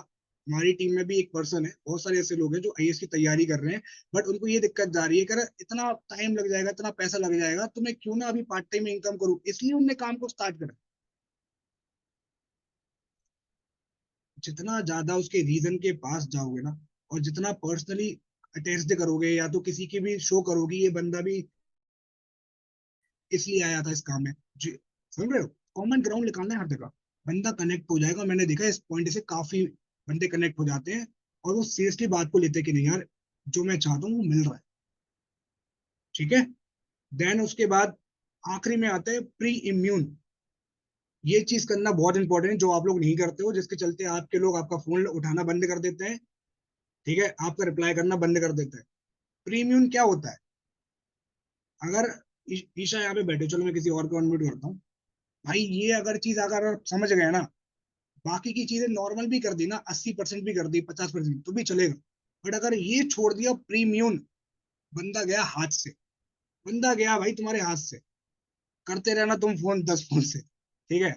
हमारी टीम में भी एक पर्सन है, बहुत सारे ऐसे लोग हैं जो आईएएस की तैयारी कर रहे हैं, बट उनको ये दिक्कत जा रही है कि इतना टाइम लग जाएगा, इतना पैसा लग जाएगा, तो मैं क्यों ना अभी पार्ट टाइम इनकम करूँ, इसलिए उनने काम को स्टार्ट करा। जितना ज्यादा उसके रीजन के पास जाओगे ना, और जितना पर्सनली अटैच्ड करोगे, या तो किसी की भी शो करोगे ये बंदा भी इसलिए आया था इस काम में जी, सुन रहे हो? कॉमन ग्राउंड निकालना है हर जगह, बंदा कनेक्ट हो जाएगा। मैंने देखा है इस पॉइंट से काफी बंदे कनेक्ट हो जाते हैं, और वो सीरियसली बात को लेते हैं कि नहीं यार, जो मैं चाहता हूँ वो मिल रहा है, ठीक है। देन उसके बाद आखिरी में आता है प्री इम्यून। ये चीज करना बहुत इंपॉर्टेंट है, जो आप लोग नहीं करते हो, जिसके चलते आपके लोग आपका फोन उठाना बंद कर देते हैं, ठीक है, आपका रिप्लाई करना बंद कर देते हैं। प्री इम्यून क्या होता है? अगर ईशा यहाँ पे बैठे, चलो मैं किसी और को अनम्यूट करता हूँ। भाई ये अगर चीज अगर आप समझ गए ना, बाकी की चीजें नॉर्मल भी कर दी ना, 80% भी कर दी, 50% तो भी चलेगा। बट अगर ये छोड़ दिया प्रीमियम, बंदा गया हाथ से, बंदा गया भाई तुम्हारे हाथ से। करते रहना तुम फोन 10 फोन से, ठीक है।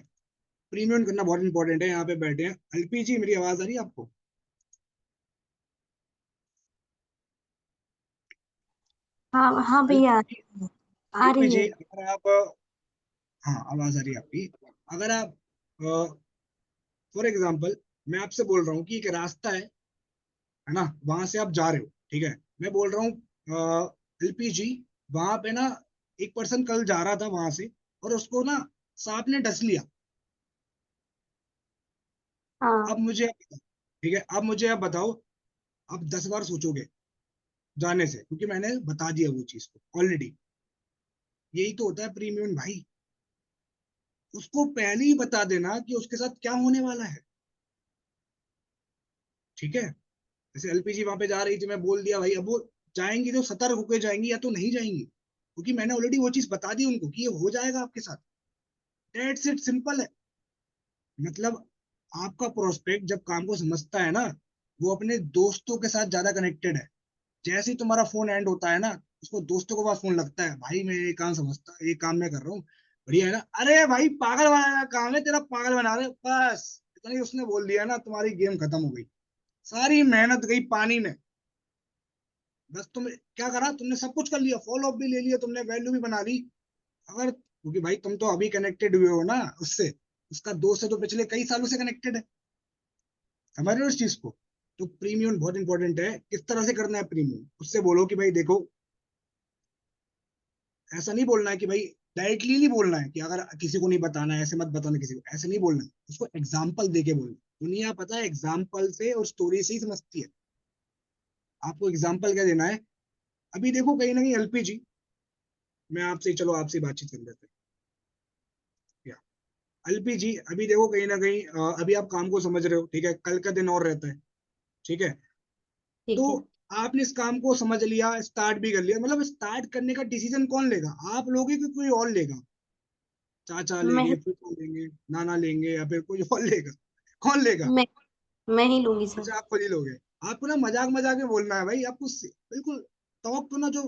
प्रीमियम करना बहुत इंपॉर्टेंट है। यहाँ पे बैठे हैं एलपीजी, मेरी आवाज आ रही है आपको? हाँ हाँ भैया। एलपीजी, आ रही है। एलपीजी अगर आप, हाँ आवाज आ रही है आपकी। अगर आप, फॉर एग्जाम्पल, मैं आपसे बोल रहा हूँ कि एक रास्ता है ना, वहां से आप जा रहे हो, ठीक है। मैं बोल रहा हूँ एलपीजी, वहां पे ना एक पर्सन कल जा रहा था वहां से, और उसको ना सांप ने डस लिया। हाँ। अब मुझे आप बताओ, ठीक है, अब मुझे आप बताओ, आप 10 बार सोचोगे जाने से, क्योंकि मैंने बता दिया वो चीज को ऑलरेडी। यही तो होता है प्रीमियम भाई, उसको पहले ही बता देना कि उसके साथ क्या होने वाला है, ठीक है। जैसे एलपीजी वहां पे जा रही थी, मैं बोल दिया भाई, अब वो जाएंगी तो सतर्क होकर जाएंगी या तो नहीं जाएंगी, क्योंकि मैंने ऑलरेडी वो चीज बता दी उनको कि ये हो जाएगा आपके साथ। दैट्स इट, सिंपल है। मतलब आपका प्रोस्पेक्ट जब काम को समझता है ना, वो अपने दोस्तों के साथ ज्यादा कनेक्टेड है। जैसे ही तुम्हारा फोन एंड होता है ना, उसको दोस्तों के पास फोन लगता है, भाई मैं ये काम समझता, ये काम मैं कर रहा हूँ, बढ़िया है ना, अरे भाई पागल बनाने का काम है तेरा, पागल बना रहे, बस इतना ही उसने बोल दिया ना, तुम्हारी गेम खत्म हो गई, सारी मेहनत गई पानी में। बस तुम क्या करा, तुमने सब कुछ कर लिया, फॉलो अप भी ले लिया तुमने, वैल्यू भी बना ली। अगर, क्योंकि भाई तुम तो अभी कनेक्टेड हुए हो ना उससे, उसका दोस्त है तो पिछले कई सालों से कनेक्टेड है। समझ रहे हो इस चीज को? तो प्रीमियम बहुत इंपॉर्टेंट है। किस तरह से करना है प्रीमियम, उससे बोलो कि भाई देखो, ऐसा नहीं बोलना है कि भाई, डायरेक्टली नहीं बोलना है कि अगर किसी को नहीं बताना है, ऐसे मत बताना किसी को, ऐसे नहीं बोलना है। उसको एग्जाम्पल दे के बोलना। दुनिया पता है एग्जाम्पल से और स्टोरी से ही समझती है। आपको एग्जाम्पल क्या देना है? अभी देखो कहीं ना कहीं एलपीजी, मैं आपसे, चलो आपसे बातचीत कर लेते हैं। एलपीजी अभी देखो कहीं ना कहीं अभी आप काम को समझ रहे हो, ठीक है, कल का दिन और रहता है, ठीक है। तो ठीक है। आपने इस काम को समझ लिया, स्टार्ट भी कर लिया, मतलब स्टार्ट करने का डिसीजन कौन लेगा? आप लोगे कि कोई और लेगा? चाचा मैं लेंगे, फूफा लेंगे, नाना लेंगे, या फिर कोई और लेगा? कौन लेगा? मैं मैं ही लूंगी सर। अच्छा, आप खुद ही लोगे? आपको ना मजाक मजाक में बोलना है भाई, आपको बिल्कुल टॉक तो ना जो,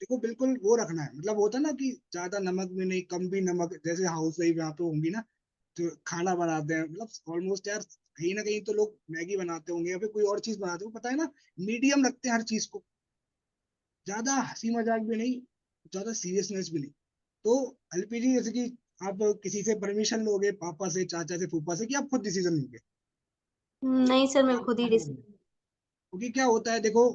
देखो बिल्कुल वो रखना है, मतलब होता है ना कि ज्यादा नमक भी नहीं, कम भी नमक, जैसे हाउस वाइफ यहाँ पे होंगी ना, जो खाना बनाते हैं, मतलब ऑलमोस्ट यार कहीं ना कहीं तो लोग मैगी बनाते होंगे या फिर कोई और चीज बनाते होंगे, पता है ना, मीडियम रखते हैं हर चीज को। ज्यादा हंसी मजाक भी नहीं, ज्यादा सीरियसनेस भी नहीं। तो एलपीजी जैसे कि आप किसी से परमिशन लोगे, पापा से, चाचा से, फूफा से, कि आप खुद डिसीजन लोगे? नहीं सर, मैं आप खुद ही खुद लोगे। डिसीजन। क्योंकि क्या होता है देखो,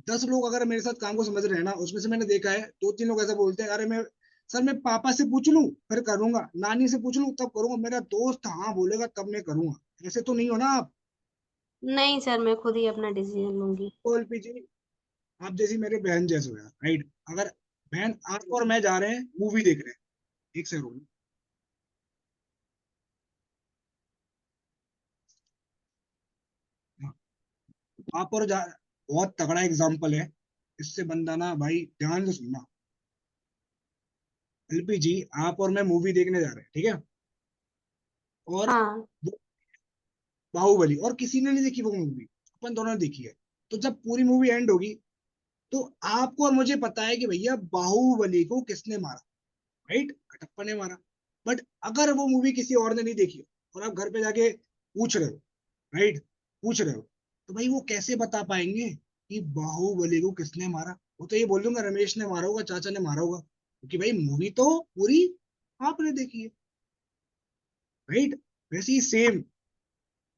10 लोग अगर मेरे साथ काम को समझ रहे हैं ना, उसमें से मैंने देखा है 2-3 लोग ऐसा बोलते हैं, अरे मैं, सर मैं पापा से पूछ लूं फिर करूंगा, नानी से पूछ लूं तब करूंगा, मेरा दोस्त हाँ बोलेगा तब मैं करूंगा। ऐसे तो नहीं हो ना आप। नहीं सर, मैं खुद ही अपना डिसीजन लूंगी। तो एलपीजी, आप जैसी मेरे बहन जैसे हो यार, राइट? अगर बहन, आप और मैं जा रहे हैं मूवी देख रहे हैं, एक से रूम, आप और जा, बहुत तगड़ा एग्जाम्पल है, इससे बंदा ना भाई ध्यान से सुनना। एलपीजी, आप और मैं मूवी देखने जा रहे हैं, ठीक है, और हाँ। वो बाहुबली, और किसी ने नहीं देखी वो मूवी, अपन दोनों ने देखी है। तो जब पूरी मूवी एंड होगी, तो आपको और मुझे पता है कि भैया बाहुबली को किसने मारा, राइट? कटप्पा ने मारा। बट अगर वो मूवी किसी और ने नहीं देखी हो, और आप घर पे जाके पूछ रहे हो, राइट, पूछ रहे हो, तो भाई वो कैसे बता पाएंगे कि बाहुबली को किसने मारा? वो तो ये बोल दूंगा रमेश ने मारा होगा, चाचा ने मारा होगा, क्योंकि भाई मूवी तो पूरी आपने देखी है, राइट? वैसे ही सेम,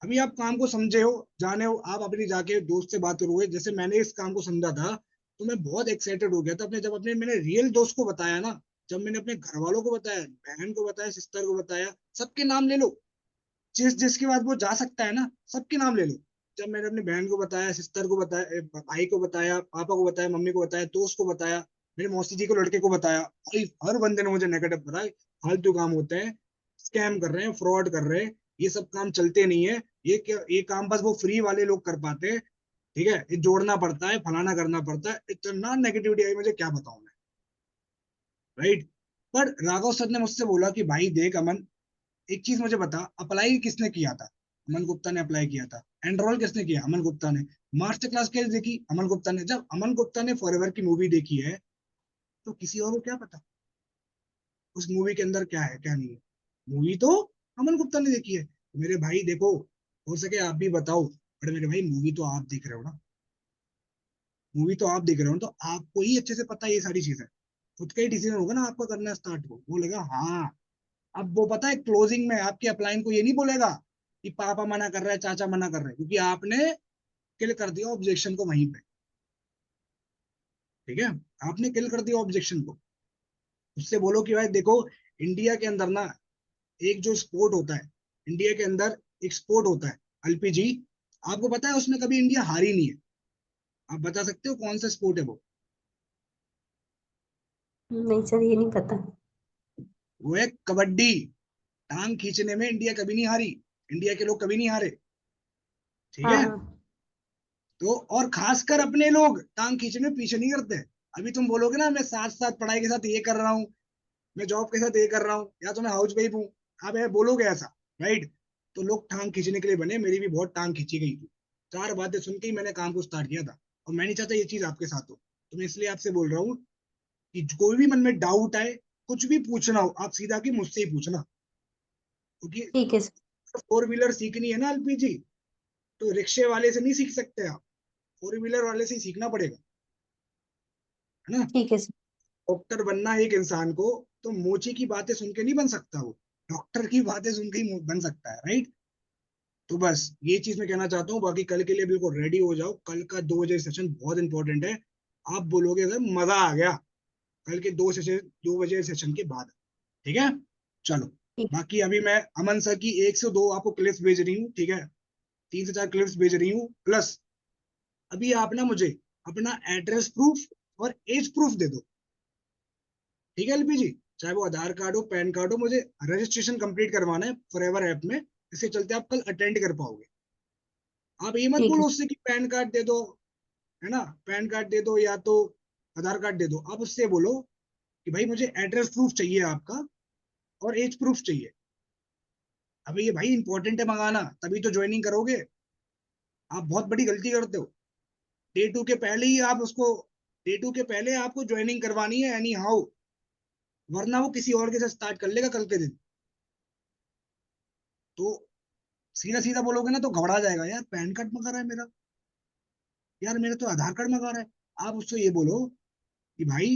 अभी आप काम को समझे हो, जाने हो, आप अपनी जाके दोस्त से बात करोगे, जैसे मैंने इस काम को समझा था, तो मैं बहुत एक्साइटेड हो गया था अपने, जब अपने मैंने रियल दोस्त को बताया ना, जब मैंने अपने घर वालों को बताया, बहन को बताया, सिस्टर को बताया, सबके नाम ले लो, जिस जिसके बाद वो जा सकता है ना, सबके नाम ले लो। जब मैंने अपनी बहन को बताया, सिस्टर को बताया, भाई को बताया, पापा को बताया, मम्मी को बताया, दोस्त को बताया, मेरे मौसी जी को लड़के को बताया, भाई हर बंदे ने मुझे नेगेटिव बताया, फालतू काम होते हैं, स्कैम कर रहे हैं, फ्रॉड कर रहे हैं, ये सब काम चलते नहीं है, ये क्या, ये काम बस वो फ्री वाले लोग कर पाते हैं, ठीक है, ये जोड़ना पड़ता है, फलाना करना पड़ता है, इतना नेगेटिविटी आई, मुझे क्या बताऊं मैं, राइट? पर राघव सर ने मुझसे बोला कि भाई देख अमन, एक चीज मुझे बता, अप्लाई किसने किया था? अमन गुप्ता ने अप्लाई किया था। एनरोल किसने किया? अमन गुप्ता ने। मास्टर क्लास कैसे देखी? अमन गुप्ता ने। जब अमन गुप्ता ने फॉरएवर की मूवी देखी है, तो किसी और को क्या पता उस मूवी के अंदर क्या है क्या नहीं है? मूवी तो अमन गुप्ता ने देखी है। मेरे भाई देखो, हो सके आप भी बताओ, बट मेरे भाई मूवी तो आप देख रहे हो ना, मूवी तो आप देख रहे हो ना, तो आपको ही अच्छे से पता है ये सारी चीजें। खुद का ही डिसीजन होगा ना आपका, करना स्टार्ट हो बोलेगा हाँ। अब वो पता है क्लोजिंग में आपके अपलाइन को ये नहीं बोलेगा कि पापा मना कर रहा है, चाचा मना कर रहे हैं, क्योंकि आपने किल कर दिया ऑब्जेक्शन को वहीं पे, ठीक है, आपने किल कर दिया ऑब्जेक्शन को। उससे बोलो कि भाई देखो, इंडिया के अंदर ना एक जो स्पोर्ट होता है, इंडिया के अंदर एक स्पोर्ट होता है, एलपीजी, आपको पता है उसमें कभी इंडिया हारी नहीं है। आप बता सकते हो कौन सा स्पोर्ट है वो? नहीं सर, ये नहीं पता। वो है कबड्डी। टांग खींचने में इंडिया कभी नहीं हारी, इंडिया के लोग कभी नहीं हारे, ठीक हाँ है। हाँ। तो और खासकर अपने लोग टांग खींचने में पीछे नहीं करते। अभी तुम बोलोगे ना मैं साथ साथ पढ़ाई के साथ ये कर रहा हूँ, मैं जॉब के साथ ये कर रहा हूँ, या तो मैं हाउस वाइफ हूँ, आप ये बोलोगे ऐसा, राइट? तो लोग टांग खींचने के लिए बने, मेरी भी बहुत टांग खींची गई थी। 4 बातें सुन के ही मैंने काम को स्टार्ट किया था, और मैं नहीं चाहता ये चीज आपके साथ हो। तो मैं इसलिए आपसे बोल रहा हूँ कि कोई भी मन में डाउट आए, कुछ भी पूछना हो, आप सीधा कि मुझसे ही पूछना, क्योंकि ठीक है सर। फोर व्हीलर सीखनी है ना एलपीजी, तो रिक्शे वाले से नहीं सीख सकते आप, फोर व्हीलर वाले से ही सीखना पड़ेगा, है ना? ठीक है सर। डॉक्टर बनना है एक इंसान को, तो मोची की बातें सुन के नहीं बन सकता वो, डॉक्टर की बातें सुन के ही बन सकता है, राइट? तो बस ये चीज मैं कहना चाहता हूँ। बाकी कल के लिए बिल्कुल रेडी हो जाओ, कल का 2 बजे सेशन बहुत इंपॉर्टेंट है। आप बोलोगे अगर मजा आ गया कल के 2 बजे सेशन के बाद, ठीक है? चलो, ठीक। बाकी अभी मैं अमन सर की 1 से 2 आपको क्लिप्स भेज रही हूँ, ठीक है? 3 से 4 क्लिप्स भेज रही हूँ, प्लस अभी आप ना मुझे अपना एड्रेस प्रूफ और एज प्रूफ दे दो, ठीक है एलपी जी? चाहे वो आधार कार्ड हो, पैन कार्ड हो, मुझे रजिस्ट्रेशन कंप्लीट करवाना है फॉरएवर ऐप में, इसके चलते आप कल अटेंड कर पाओगे। आप ये मत ठीक है। बोलो उससे कि पैन कार्ड दे दो, है ना? पैन कार्ड दे दो या तो आधार कार्ड दे दो। आप उससे बोलो कि भाई मुझे एड्रेस प्रूफ चाहिए आपका, और एज प्रूफ चाहिए। अभी ये भाई इंपॉर्टेंट है मंगाना, तभी तो ज्वाइनिंग करोगे। आप बहुत बड़ी गलती करते हो। डे 2 के पहले ही आप उसको, डे 2 के पहले आपको ज्वाइनिंग करवानी है एनी हाउ, वरना वो किसी और के साथ स्टार्ट कर लेगा कल के दिन। तो सीधा सीधा बोलोगे ना तो घबरा जाएगा, यार पैन कार्ड मंगा रहा है मेरा, यार मेरा तो आधार कार्ड मंगा रहा है। आप उसको ये बोलो कि भाई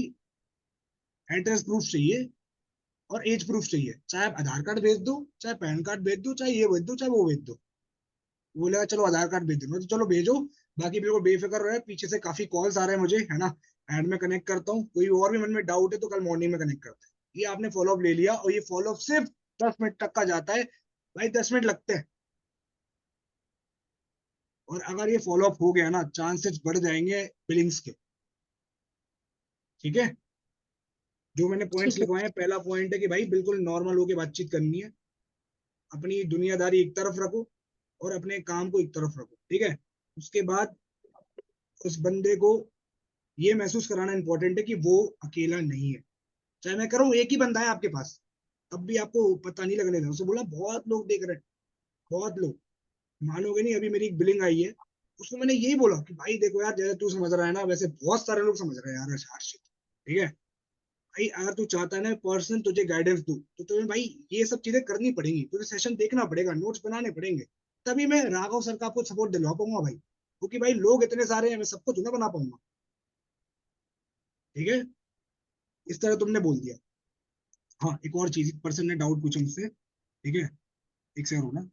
एड्रेस प्रूफ चाहिए और एज प्रूफ चाहिए, चाहे आप आधार कार्ड भेज दो, चाहे पैन कार्ड भेज दो, चाहे ये भेज दो, चाहे वो भेज दो। बोलेगा चलो आधार कार्ड भेज दो, तो चलो भेजो। बाकी बिल्कुल बेफिक्र रहे, पीछे से काफी कॉल्स आ रहे हैं मुझे, है ना? एंड में कनेक्ट करता हूँ, कोई और भी मन में डाउट है तो कल मॉर्निंग में कनेक्ट करते हैं। ये आपने फॉलोअप ले लिया, और ये फॉलोअप सिर्फ 10 मिनट तक का जाता है भाई, 10 मिनट लगते हैं। और अगर ये फॉलोअप हो गया ना, चांसेस बढ़ जाएंगे बिलिंग्स के, ठीक है? जो मैंने पॉइंट्स ठीक है। लिखवाए हैं, पहला पॉइंट है कि भाई बिल्कुल नॉर्मल होके बातचीत करनी है, अपनी दुनियादारी एक तरफ रखो और अपने काम को एक तरफ रखो, ठीक है? उसके बाद उस बंदे को ये महसूस कराना इंपॉर्टेंट है कि वो अकेला नहीं है। चाहे मैं करूँ एक ही बंदा है आपके पास, तब भी आपको पता नहीं लगने देना। उसने बोला बहुत लोग देख रहे हैं, बहुत लोग। मानोगे नहीं, अभी मेरी एक बिलिंग आई है, उसको मैंने यही बोला कि भाई देखो यार, जैसे तू समझ रहा है ना, वैसे बहुत सारे लोग समझ रहे हैं यार हर्षित, ठीक है? भाई अगर तू चाहता है ना पर्सन तुझे गाइडेंस दूं, तो तुम्हें भाई ये सब चीजें करनी पड़ेंगी, तुझे सेशन देखना पड़ेगा, नोट्स बनाने पड़ेंगे, तभी मैं राघव सर का आपको सपोर्ट दिलवा पाऊंगा भाई। क्योंकि भाई लोग इतने सारे हैं, मैं सबको थोड़ा बना पाऊंगा, ठीक है? इस तरह तुमने बोल दिया। हाँ, एक और चीज, पर्सन ने डाउट पूछा मुझसे, ठीक है? एक से ना।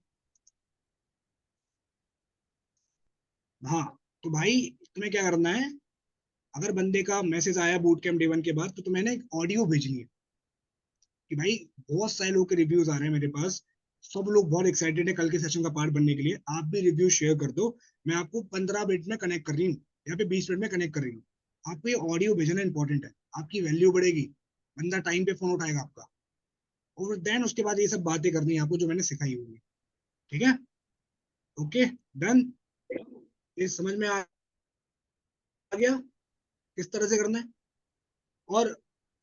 हाँ, तो भाई तुम्हें क्या करना है, अगर बंदे का मैसेज आया बूट कैंप डे 1 के बाद, तो तुम्हें ना एक ऑडियो भेजनी है कि भाई बहुत सारे लोग के रिव्यूज आ रहे हैं मेरे पास, सब लोग बहुत एक्साइटेड है कल के सेशन का पार्ट बनने के लिए, आप भी रिव्यू शेयर कर दो। मैं आपको 15 मिनट में कनेक्ट कर रही हूँ, यहाँ पे 20 मिनट में कनेक्ट कर रही हूँ। आपको ये ऑडियो भेजना इंपॉर्टेंट है, आपकी वैल्यू बढ़ेगी, बंदा टाइम पे फोन उठाएगा आपका। और देन उसके बाद ये सब बातें करनी है आपको जो मैंने सिखाई हुई है, ठीक है? Okay, done. ये समझ में आ गया किस तरह से करना है? और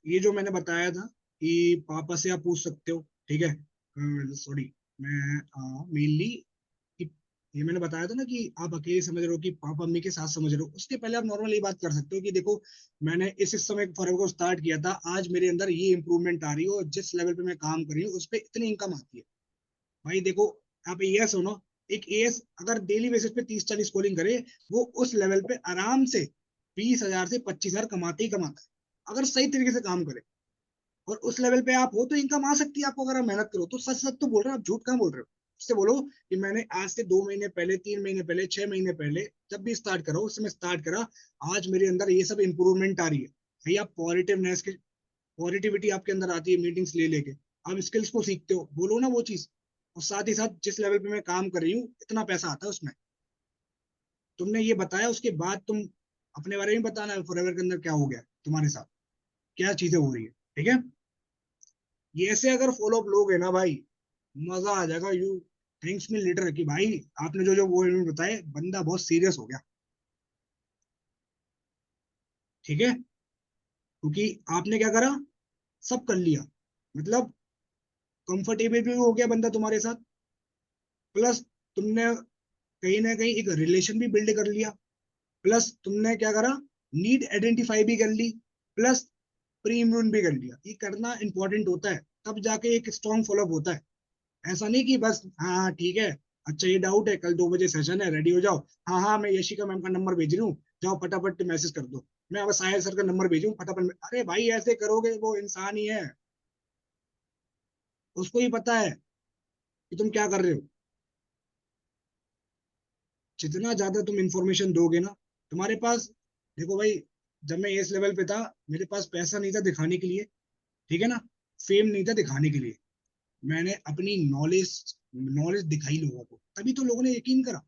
ये जो मैंने बताया था कि पापा से आप पूछ सकते हो, ठीक है? सॉरी, मैं मेनली ये मैंने बताया था ना कि आप अकेले समझ रहे हो कि पापा मम्मी के साथ समझ रहे हो, उसके पहले आप नॉर्मल ये बात कर सकते हो कि देखो, मैंने इस समय फॉरएवर को स्टार्ट किया था, आज मेरे अंदर ये इंप्रूवमेंट आ रही है, और जिस लेवल पे मैं काम कर रही हूँ उस पर इतनी इनकम आती है। भाई देखो, आप ये सुनो, एक एएस अगर डेली बेसिस पे 30-40 कॉलिंग करे, वो उस लेवल पे आराम से 20,000 से 25,000 कमाते ही कमाता है, अगर सही तरीके से काम करे। और उस लेवल पे आप हो तो इनकम आ सकती है आपको, अगर आप मेहनत करो तो। सच सच तो बोल रहे हो, आप झूठ कहाँ बोल रहे हो? उससे बोलो कि मैंने आज से 2 महीने पहले, 3 महीने पहले, 6 महीने पहले, जब भी स्टार्ट करो उस समय स्टार्ट करा, आज मेरे अंदर ये सब इंप्रूवमेंट आ रही है। भाई आप पॉजिटिवनेस के, पॉजिटिविटी आपके अंदर आती है मीटिंग्स ले लेके, आप स्किल्स को सीखते हो, बोलो ना वो चीज। और साथ ही साथ जिस लेवल पे मैं काम कर रही हूँ इतना पैसा आता है उसमें। तुमने ये बताया, उसके बाद तुम अपने बारे में बताना है फॉरएवर के अंदर क्या हो गया तुम्हारे साथ, क्या चीजें हो रही है, ठीक है? ये ऐसे अगर फॉलो अप लोगे ना भाई, मजा आ जाएगा। यू थैंक्स मी लेटर कि भाई आपने जो जो वो इवेंट बताए, बंदा बहुत सीरियस हो गया, ठीक है? क्योंकि आपने क्या करा, सब कर लिया, मतलब कंफर्टेबल भी हो गया बंदा तुम्हारे साथ, प्लस तुमने कहीं ना कहीं एक रिलेशन भी बिल्ड कर लिया, प्लस तुमने क्या करा, नीड आइडेंटिफाई भी कर ली, प्लस प्री इम्यून भी कर लिया। ये करना इंपॉर्टेंट होता है, तब जाके एक स्ट्रॉन्ग फॉलोअप होता है। ऐसा नहीं कि बस हाँ हाँ ठीक है, अच्छा ये डाउट है, कल 2 बजे सेशन है, रेडी हो जाओ। हाँ हाँ, मैं यशिका मैम का नंबर भेज रही हूँ, जाओ फटाफट मैसेज कर दो। मैं अब साहिल सर का नंबर भेजूँ फटाफट, अरे भाई ऐसे करोगे वो इंसान ही है। उसको ही पता है कि तुम क्या कर रहे हो। जितना ज्यादा तुम इंफॉर्मेशन दोगे ना तुम्हारे पास, देखो भाई, जब मैं इस लेवल पे था, मेरे पास पैसा नहीं था दिखाने के लिए, ठीक है ना, फेम नहीं था दिखाने के लिए, मैंने अपनी नॉलेज नॉलेज दिखाई लोगों को, तभी तो लोगों ने यकीन करा।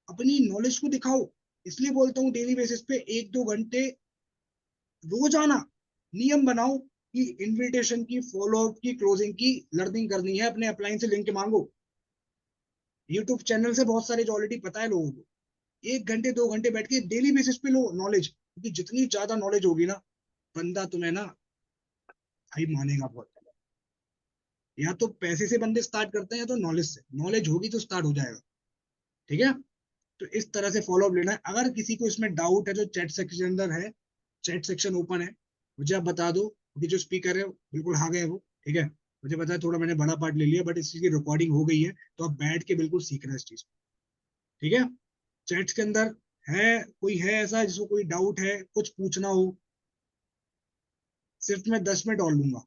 अपनी नॉलेज को दिखाओ। इसलिए बोलता हूँ डेली बेसिस पे 1-2 घंटे रोजाना नियम बनाओ कि इनविटेशन की, फॉलो अप की, क्लोजिंग की लर्निंग करनी है। अपने अपलाइन से लिंक मांगो। यूट्यूब चैनल से बहुत सारे जो ऑलरेडी पता है लोगों को, 1-2 घंटे बैठ के डेली बेसिस पे लो नॉलेज, क्योंकि जितनी ज्यादा नॉलेज होगी ना, बंदा तुम्हें ना भाई मानेगा बहुत ज्यादा। या तो पैसे से बंदे स्टार्ट करते हैं या तो नॉलेज से, नॉलेज होगी तो स्टार्ट हो जाएगा। ठीक है। तो इस तरह से फॉलो अप लेना है। अगर किसी को इसमें डाउट है, जो चैट सेक्शन के अंदर है, चैट सेक्शन ओपन है, मुझे आप बता दो, क्योंकि जो स्पीकर है बिल्कुल आ गए वो। ठीक है। मुझे पता है थोड़ा मैंने बड़ा पार्ट ले लिया, बट इस चीज की रिकॉर्डिंग हो गई है, तो आप बैठ के बिल्कुल सीखना इस चीज को। ठीक है। चैट्स के अंदर है, कोई है ऐसा जिसको कोई डाउट है, कुछ पूछना हो, सिर्फ मैं 10 मिनट और लूंगा।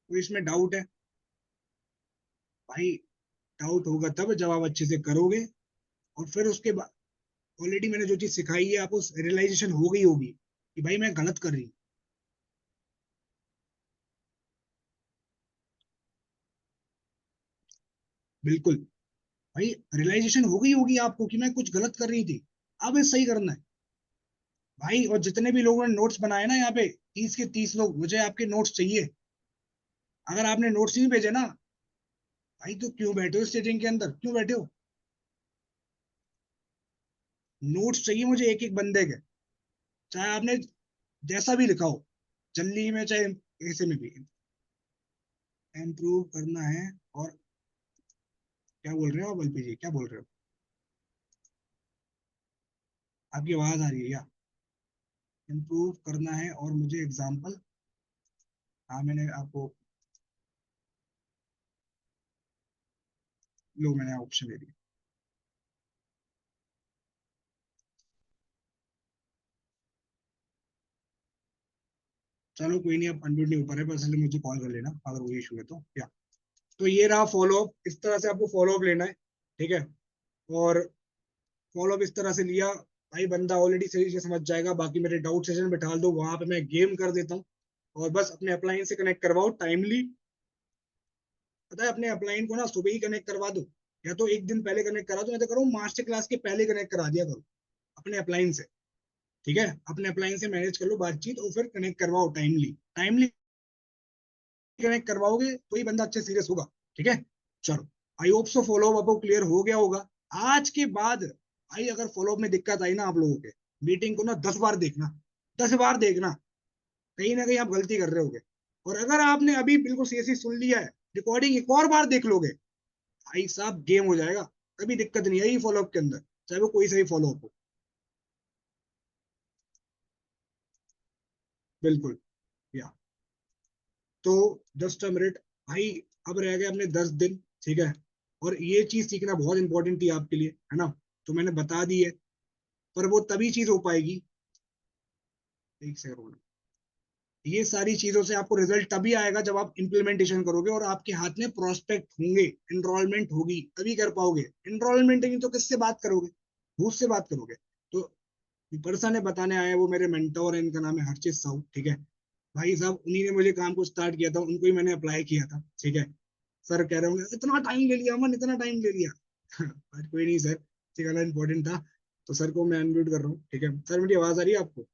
कोई इसमें डाउट है भाई? डाउट होगा तब जब आप अच्छे से करोगे, और फिर उसके बाद ऑलरेडी मैंने जो चीज सिखाई है आपको रियलाइजेशन हो गई होगी कि भाई मैं गलत कर रही हूँ। बिल्कुल भाई, रियलाइजेशन हो गई होगी आपको कि मैं कुछ गलत कर रही थी, अब ये सही करना है भाई। और जितने भी लोगों ने नोट्स बनाए ना यहाँ पे, 30 के 30 लोग, मुझे आपके नोट्स चाहिए। अगर आपने नोट्स नहीं भेजे ना भाई, तो क्यों बैठे हो स्टेजिंग के अंदर, क्यों बैठे हो? नोट्स चाहिए मुझे एक एक बंदे के, चाहे आपने जैसा भी लिखा हो, जल्दी में चाहे ऐसे में भी। इम्प्रूव करना है, और क्या बोल रहे हो आप अल्पी जी, क्या बोल रहे हो? आपकी आवाज आ रही है क्या? इम्प्रूव करना है और मुझे एग्जाम्पल। हाँ मैंने आपको, लो मैंने ऑप्शन दे दिया। चलो कोई नहीं, अब अनम्यूट नहीं हो पा रहा है, बस इसलिए मुझे कॉल कर लेना अगर वो इशू है तो। क्या, तो ये रहा फॉलो अप, इस तरह से आपको फॉलो अप लेना है। ठीक है। और फॉलो अप इस तरह से लिया भाई, बंदा ऑलरेडी सही से समझ जाएगा। बाकी मेरे डाउट सेशन बैठा दो, वहां पे मैं गेम कर देता हूँ। और बस अपने अपलाइन से कनेक्ट करवाओ टाइमली। पता है, अपने अपलाइन को ना सुबह ही कनेक्ट करवा दो, या तो एक दिन पहले कनेक्ट करा दो, या तो करो मास्टर क्लास के पहले कनेक्ट करा दिया करो अपने अपलाइन से। ठीक है। अपने अपलाइन से मैनेज कर लो बातचीत, और फिर कनेक्ट करवाओ टाइमली। टाइमली कनेक्ट करवाओगे तो ही बंदा अच्छे सीरियस होगा। ठीक है। चलो, I hope so follow up clear हो गया होगा। आज के बाद भाई अगर फॉलो अप में दिक्कत आई ना आप लोगों के, मीटिंग को ना 10 बार देखना, 10 बार देखना, कहीं ना कहीं आप गलती कर रहे होगे। और अगर आपने अभी बिल्कुल सीरियसली सुन लिया है, रिकॉर्डिंग एक और बार देख लोगे, भाई साहब गेम हो जाएगा। कभी दिक्कत नहीं आई फॉलो अप के अंदर, चाहे वो कोई सा भी फॉलो अप हो। बिल्कुल। या तो जस्ट अ मिनट भाई, अब रह गए अपने 10 दिन। ठीक है। और ये चीज सीखना बहुत इंपॉर्टेंट थी आपके लिए, है ना, तो मैंने बता दी है। पर वो तभी चीज हो पाएगी, एक सेकंड, ये सारी चीजों से आपको रिजल्ट तभी आएगा जब आप इंप्लीमेंटेशन करोगे और आपके हाथ में प्रोस्पेक्ट होंगे, एनरोलमेंट होगी, तभी कर पाओगे। एनरोलमेंट नहीं तो किससे बात करोगे? भूत से बात करोगे। तो पर्सन है बताने आया है, वो मेरे मेंटोर है, इनका नाम है हर्षित साहू। ठीक है। भाई साहब उन्हीं ने मुझे काम को स्टार्ट किया था, उनको ही मैंने अप्लाई किया था। ठीक है। सर कह रहे होंगे इतना टाइम ले लिया अमन, इतना टाइम ले लिया। बट कोई नहीं सर, सिखाना इंपॉर्टेंट था। तो सर को मैं अनम्यूट कर रहा हूँ। ठीक है सर, मेरी आवाज आ रही है आपको?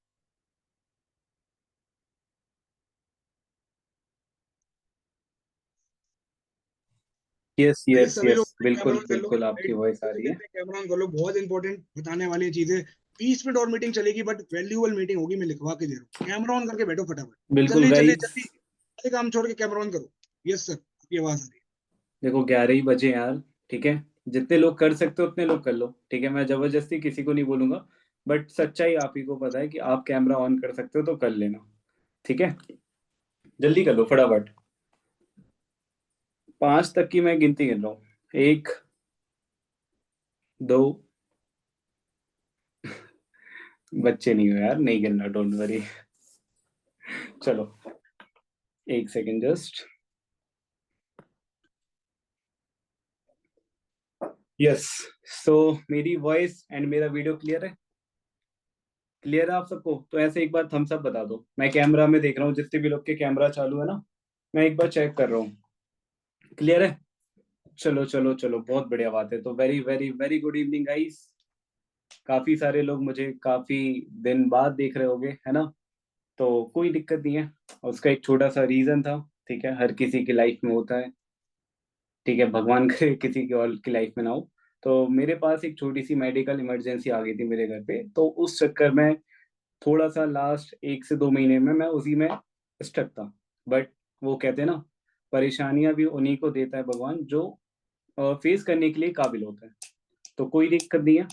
यस भाई यस सभी लोग यस, कैमरा बिल्कुल ऑन कर लो, बिल्कुल आपकी वॉइस आ रही है। कैमरा ऑन कर लो, बहुत इंपॉर्टेंट बताने वाली चीजें। 20 मिनट और मीटिंग चलेगी, बट वैल्यूबल मीटिंग होगी, मैं लिखवा के दे रहा हूँ। कैमरा ऑन करके बैठो फटाफट, बिल्कुल जल्दी जल्दी गाइस, जल्दी, सारे काम छोड़ के कैमरा ऑन करो। यस सर, आपकी आवाज आ रही देखो 11 ही बजे यार। ठीक है, जितने लोग कर सकते हो उतने लोग कर लो। ठीक है, मैं जबरदस्ती किसी को नहीं बोलूंगा, बट सच्चाई आप ही को पता है कि आप कैमरा ऑन कर सकते हो तो कर लेना। ठीक है, जल्दी कर लो फटाफट। 5 तक की मैं गिनती गिन रहा हूँ। 1, 2, बच्चे नहीं हो यार, नहीं गिनना, डोंट वरी। चलो एक सेकेंड जस्ट। यस, सो मेरी वॉइस एंड मेरा वीडियो क्लियर है? क्लियर है आप सबको? तो ऐसे एक बार थम्स अप बता दो। मैं कैमरा में देख रहा हूँ, जितने भी लोग के कैमरा चालू है ना, मैं एक बार चेक कर रहा हूँ। क्लियर है? चलो चलो चलो, बहुत बढ़िया बात है। तो very very very good evening guys. काफी सारे लोग मुझे काफी दिन बाद देख रहे होंगे, है ना? तो कोई दिक्कत नहीं है, उसका एक छोटा सा रीजन था। ठीक है, हर किसी की लाइफ में होता है। ठीक है, भगवान करे किसी की और की लाइफ में ना हो। तो मेरे पास एक छोटी सी मेडिकल इमरजेंसी आ गई थी मेरे घर पे, तो उस चक्कर में थोड़ा सा लास्ट 1 से 2 महीने में मैं उसी में स्टक था। बट वो कहते हैं ना, परेशानियां भी उन्हीं को देता है भगवान जो फेस करने के लिए काबिल होता है। तो कोई दिक्कत नहीं है।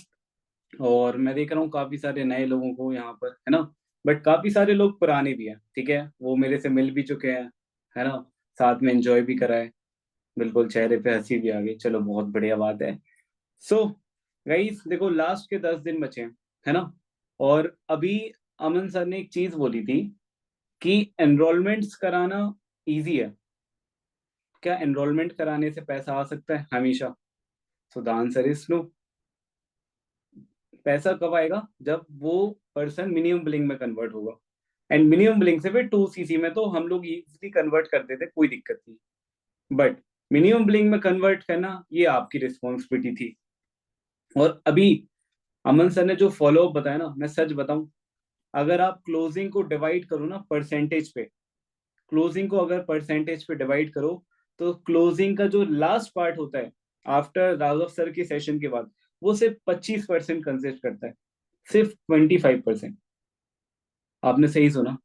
और मैं देख रहा हूँ काफी सारे नए लोगों को यहाँ पर, है ना? बट काफी सारे लोग पुराने भी हैं, ठीक है, वो मेरे से मिल भी चुके हैं, है ना? साथ में एंजॉय भी करा है, बिल्कुल चेहरे पे हंसी भी आ गई। चलो बहुत बढ़िया बात है। सो गाइस देखो, लास्ट के 10 दिन बचे हैं, है ना? और अभी अमन सर ने एक चीज बोली थी कि एनरोलमेंट्स कराना इजी है। क्या एनरोलमेंट कराने से पैसा आ सकता है हमेशा? So the answer is no. पैसा कब आएगा? जब वो पर्सन मिनिमम बिलिंग में कन्वर्ट होगा। एंड मिनिमम बिलिंग से फिर 2 सीसी में तो हम लोग इजीली कन्वर्ट करते थे, कोई दिक्कत नहीं। बट मिनिमम बिलिंग में कन्वर्ट करना ये आपकी रिस्पॉन्सिबिलिटी थी। और अभी अमन सर ने जो फॉलो अप बताया ना, मैं सच बताऊं, अगर आप क्लोजिंग को डिवाइड करो ना परसेंटेज पे, क्लोजिंग को अगर परसेंटेज पे डिवाइड करो, तो क्लोजिंग का जो लास्ट पार्ट होता है आफ्टर राघव सर के सेशन के बाद, वो सिर्फ 25% कंसिस्ट करता है, सिर्फ 25%। आपने सही सुना,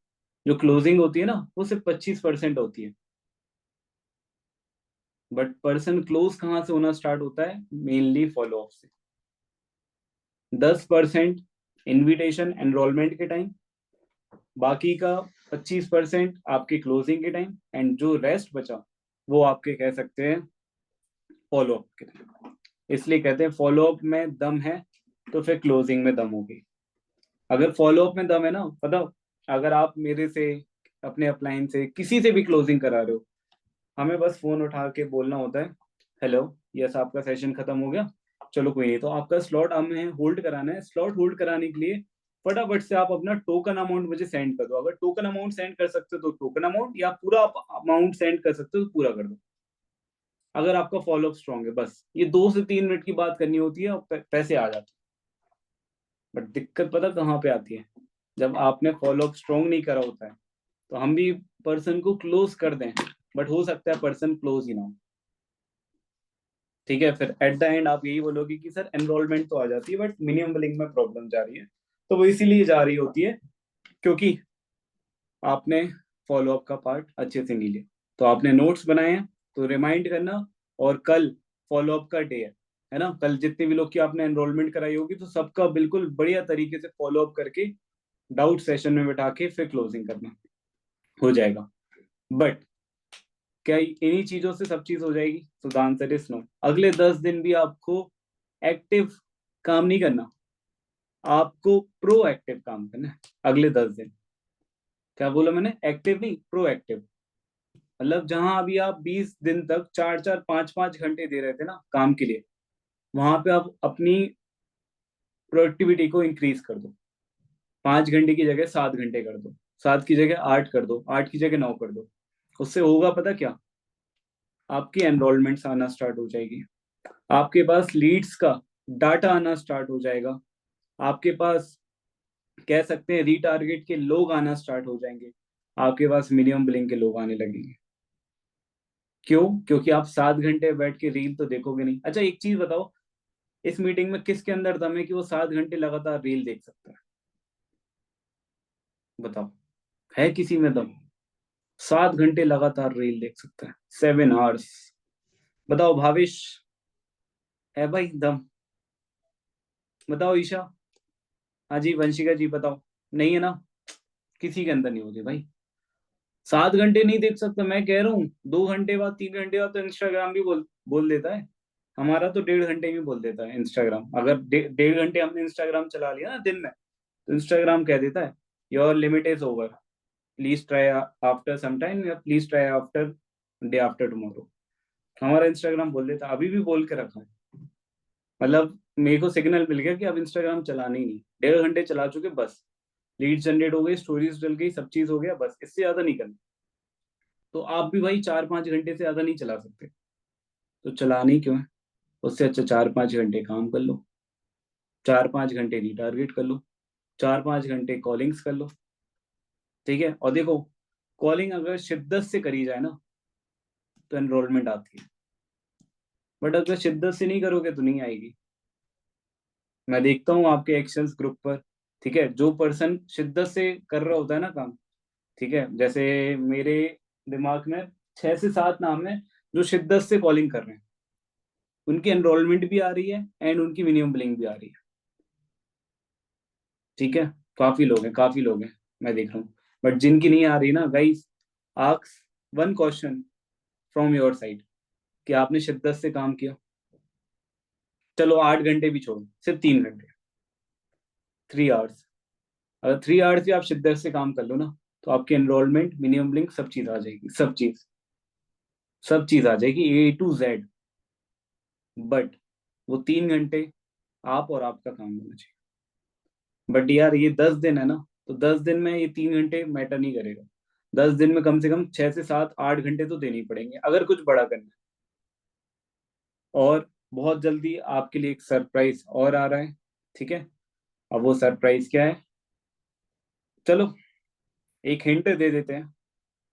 जो क्लोजिंग होती है ना वो सिर्फ 25% होती है। बट पर्सन क्लोज कहाँ से होना स्टार्ट होता है? मेनली फॉलो अप से। 10% इनविटेशन एनरोलमेंट के टाइम, बाकी का 25% आपके क्लोजिंग के टाइम, एंड जो रेस्ट बचा वो आपके कह सकते हैं फॉलो अप के टाइम। इसलिए कहते हैं फॉलो अप में दम है तो फिर क्लोजिंग में दम होगी। अगर फॉलो अप में दम है ना, पता, अगर आप मेरे से, अपने अपलाइन से, किसी से भी क्लोजिंग करा रहे हो, हमें बस फोन उठा के बोलना होता है, हेलो, यस आपका सेशन खत्म हो गया, चलो कोई नहीं, तो आपका स्लॉट हमें होल्ड कराना है। स्लॉट होल्ड कराने के लिए फटाफट से आप अपना टोकन अमाउंट मुझे सेंड कर दो। अगर टोकन अमाउंट सेंड कर सकते हो तो टोकन अमाउंट, या पूरा अमाउंट सेंड कर सकते हो तो पूरा कर दो। अगर आपका फॉलोअप स्ट्रांग है, बस ये 2 से 3 मिनट की बात करनी होती है और पैसे आ जाते हैं। बट दिक्कत पता कहाँ पे आती है? जब आपने फॉलोअप स्ट्रांग नहीं करा होता है, तो हम भी पर्सन को क्लोज कर दें, बट हो सकता है पर्सन क्लोज ही ना हो। ठीक है, फिर एट द एंड आप यही बोलोगे कि सर एनरोलमेंट तो आ जाती है बट मिनिमम बिलिंग में प्रॉब्लम जा रही है। तो वो इसीलिए जा रही होती है क्योंकि आपने फॉलोअप का पार्ट अच्छे से नहीं लिया। तो आपने नोट्स बनाए हैं तो रिमाइंड करना। और कल फॉलोअप का डे है ना? कल जितने भी लोग की आपने एनरोलमेंट कराई होगी, तो सबका बिल्कुल बढ़िया तरीके से फॉलोअप करके डाउट सेशन में बैठा के फिर क्लोजिंग करना हो जाएगा। बट क्या इन्हीं चीजों से सब चीज हो जाएगी? तो द आंसर इज नो। अगले 10 दिन भी आपको एक्टिव काम नहीं करना, आपको प्रोएक्टिव काम करना है अगले 10 दिन। क्या बोला मैंने? एक्टिव नहीं, प्रोएक्टिव। मतलब जहां अभी आप 20 दिन तक 4-4 5-5 घंटे दे रहे थे ना काम के लिए, वहां पे आप अपनी प्रोडक्टिविटी को इंक्रीज कर दो। 5 घंटे की जगह 7 घंटे कर दो, 7 की जगह 8 कर दो, 8 की जगह 9 कर दो। उससे होगा पता क्या? आपकी एनरोलमेंट्स आना स्टार्ट हो जाएगी, आपके पास लीड्स का डाटा आना स्टार्ट हो जाएगा, आपके पास कह सकते हैं रीटारगेट के लोग आना स्टार्ट हो जाएंगे, आपके पास मिनिमम बिलिंग के लोग आने लगेंगे। क्यों? क्योंकि आप 7 घंटे बैठ के रील तो देखोगे नहीं। अच्छा एक चीज बताओ, इस मीटिंग में किसके अंदर दम है कि वो 7 घंटे लगातार रील देख सकता है? बताओ, है किसी में दम? 7 घंटे लगातार रील देख सकता है, 7 आवर्स। बताओ भाविश, है भाई दम? बताओ ईशा, हाँ जी वंशिका जी बताओ, नहीं है ना? किसी के अंदर नहीं होती भाई। 7 घंटे नहीं देख सकता, मैं कह रहा हूँ 2 घंटे बाद 3 घंटे बाद तो इंस्टाग्राम भी बोल देता है। हमारा तो 1.5 घंटे में बोल देता है इंस्टाग्राम। अगर 1.5 घंटे हमने इंस्टाग्राम चला लिया ना दिन में, तो इंस्टाग्राम कह देता है your limit is over, please try after some time या please try after day after tomorrow. हमारा इंस्टाग्राम बोल देता, अभी भी बोल के रखा है, मतलब मेरे को सिग्नल मिल गया कि अब इंस्टाग्राम चलाना ही नहीं, 1.5 घंटे चला चुके बस, लीड जनरेट हो गई, स्टोरीज डल गई, सब चीज हो गया, बस इससे ज्यादा नहीं करना। तो आप भी भाई 4-5 घंटे से ज्यादा नहीं चला सकते, तो चलाना ही क्यों है? उससे अच्छा 4-5 घंटे काम कर लो, 4-5 घंटे रिटारगेट कर लो, 4-5 घंटे कॉलिंग्स कर लो, ठीक है। और देखो, कॉलिंग अगर शिद्दत से करी जाए ना तो एनरोलमेंट आती है, बट अगर शिद्दत से नहीं करोगे तो नहीं आएगी। मैं देखता हूँ आपके एक्शंस ग्रुप पर, ठीक है, जो पर्सन शिद्दत से कर रहा होता है ना काम, ठीक है, जैसे मेरे दिमाग में 6 से 7 नाम है जो शिद्दत से कॉलिंग कर रहे हैं, उनकी एनरोलमेंट भी आ रही है एंड उनकी मिनिमम बिलिंग भी आ रही है, ठीक है। काफी लोग हैं, काफी लोग हैं, मैं देख रहा हूँ। बट जिनकी नहीं आ रही ना guys, ask one question from your side कि आपने शिद्दत से काम किया। चलो 8 घंटे भी छोड़ो, सिर्फ 3 घंटे, 3 आवर्स, अगर 3 आवर्स भी आप शिद्दत से काम कर लो ना, तो आपकी एनरोलमेंट, मिनिमम लिंक, सब चीज आ जाएगी, सब चीज, सब चीज आ जाएगी A to Z। बट वो 3 घंटे आप और आपका काम होना चाहिए। बट यार ये 10 दिन है ना, तो 10 दिन में ये 3 घंटे मैटर नहीं करेगा, 10 दिन में कम से कम 6 से 7-8 घंटे तो देने ही पड़ेंगे अगर कुछ बड़ा करना है। और बहुत जल्दी आपके लिए एक सरप्राइज और आ रहा है, ठीक है। अब वो सरप्राइज क्या है, चलो एक हिंट दे देते हैं।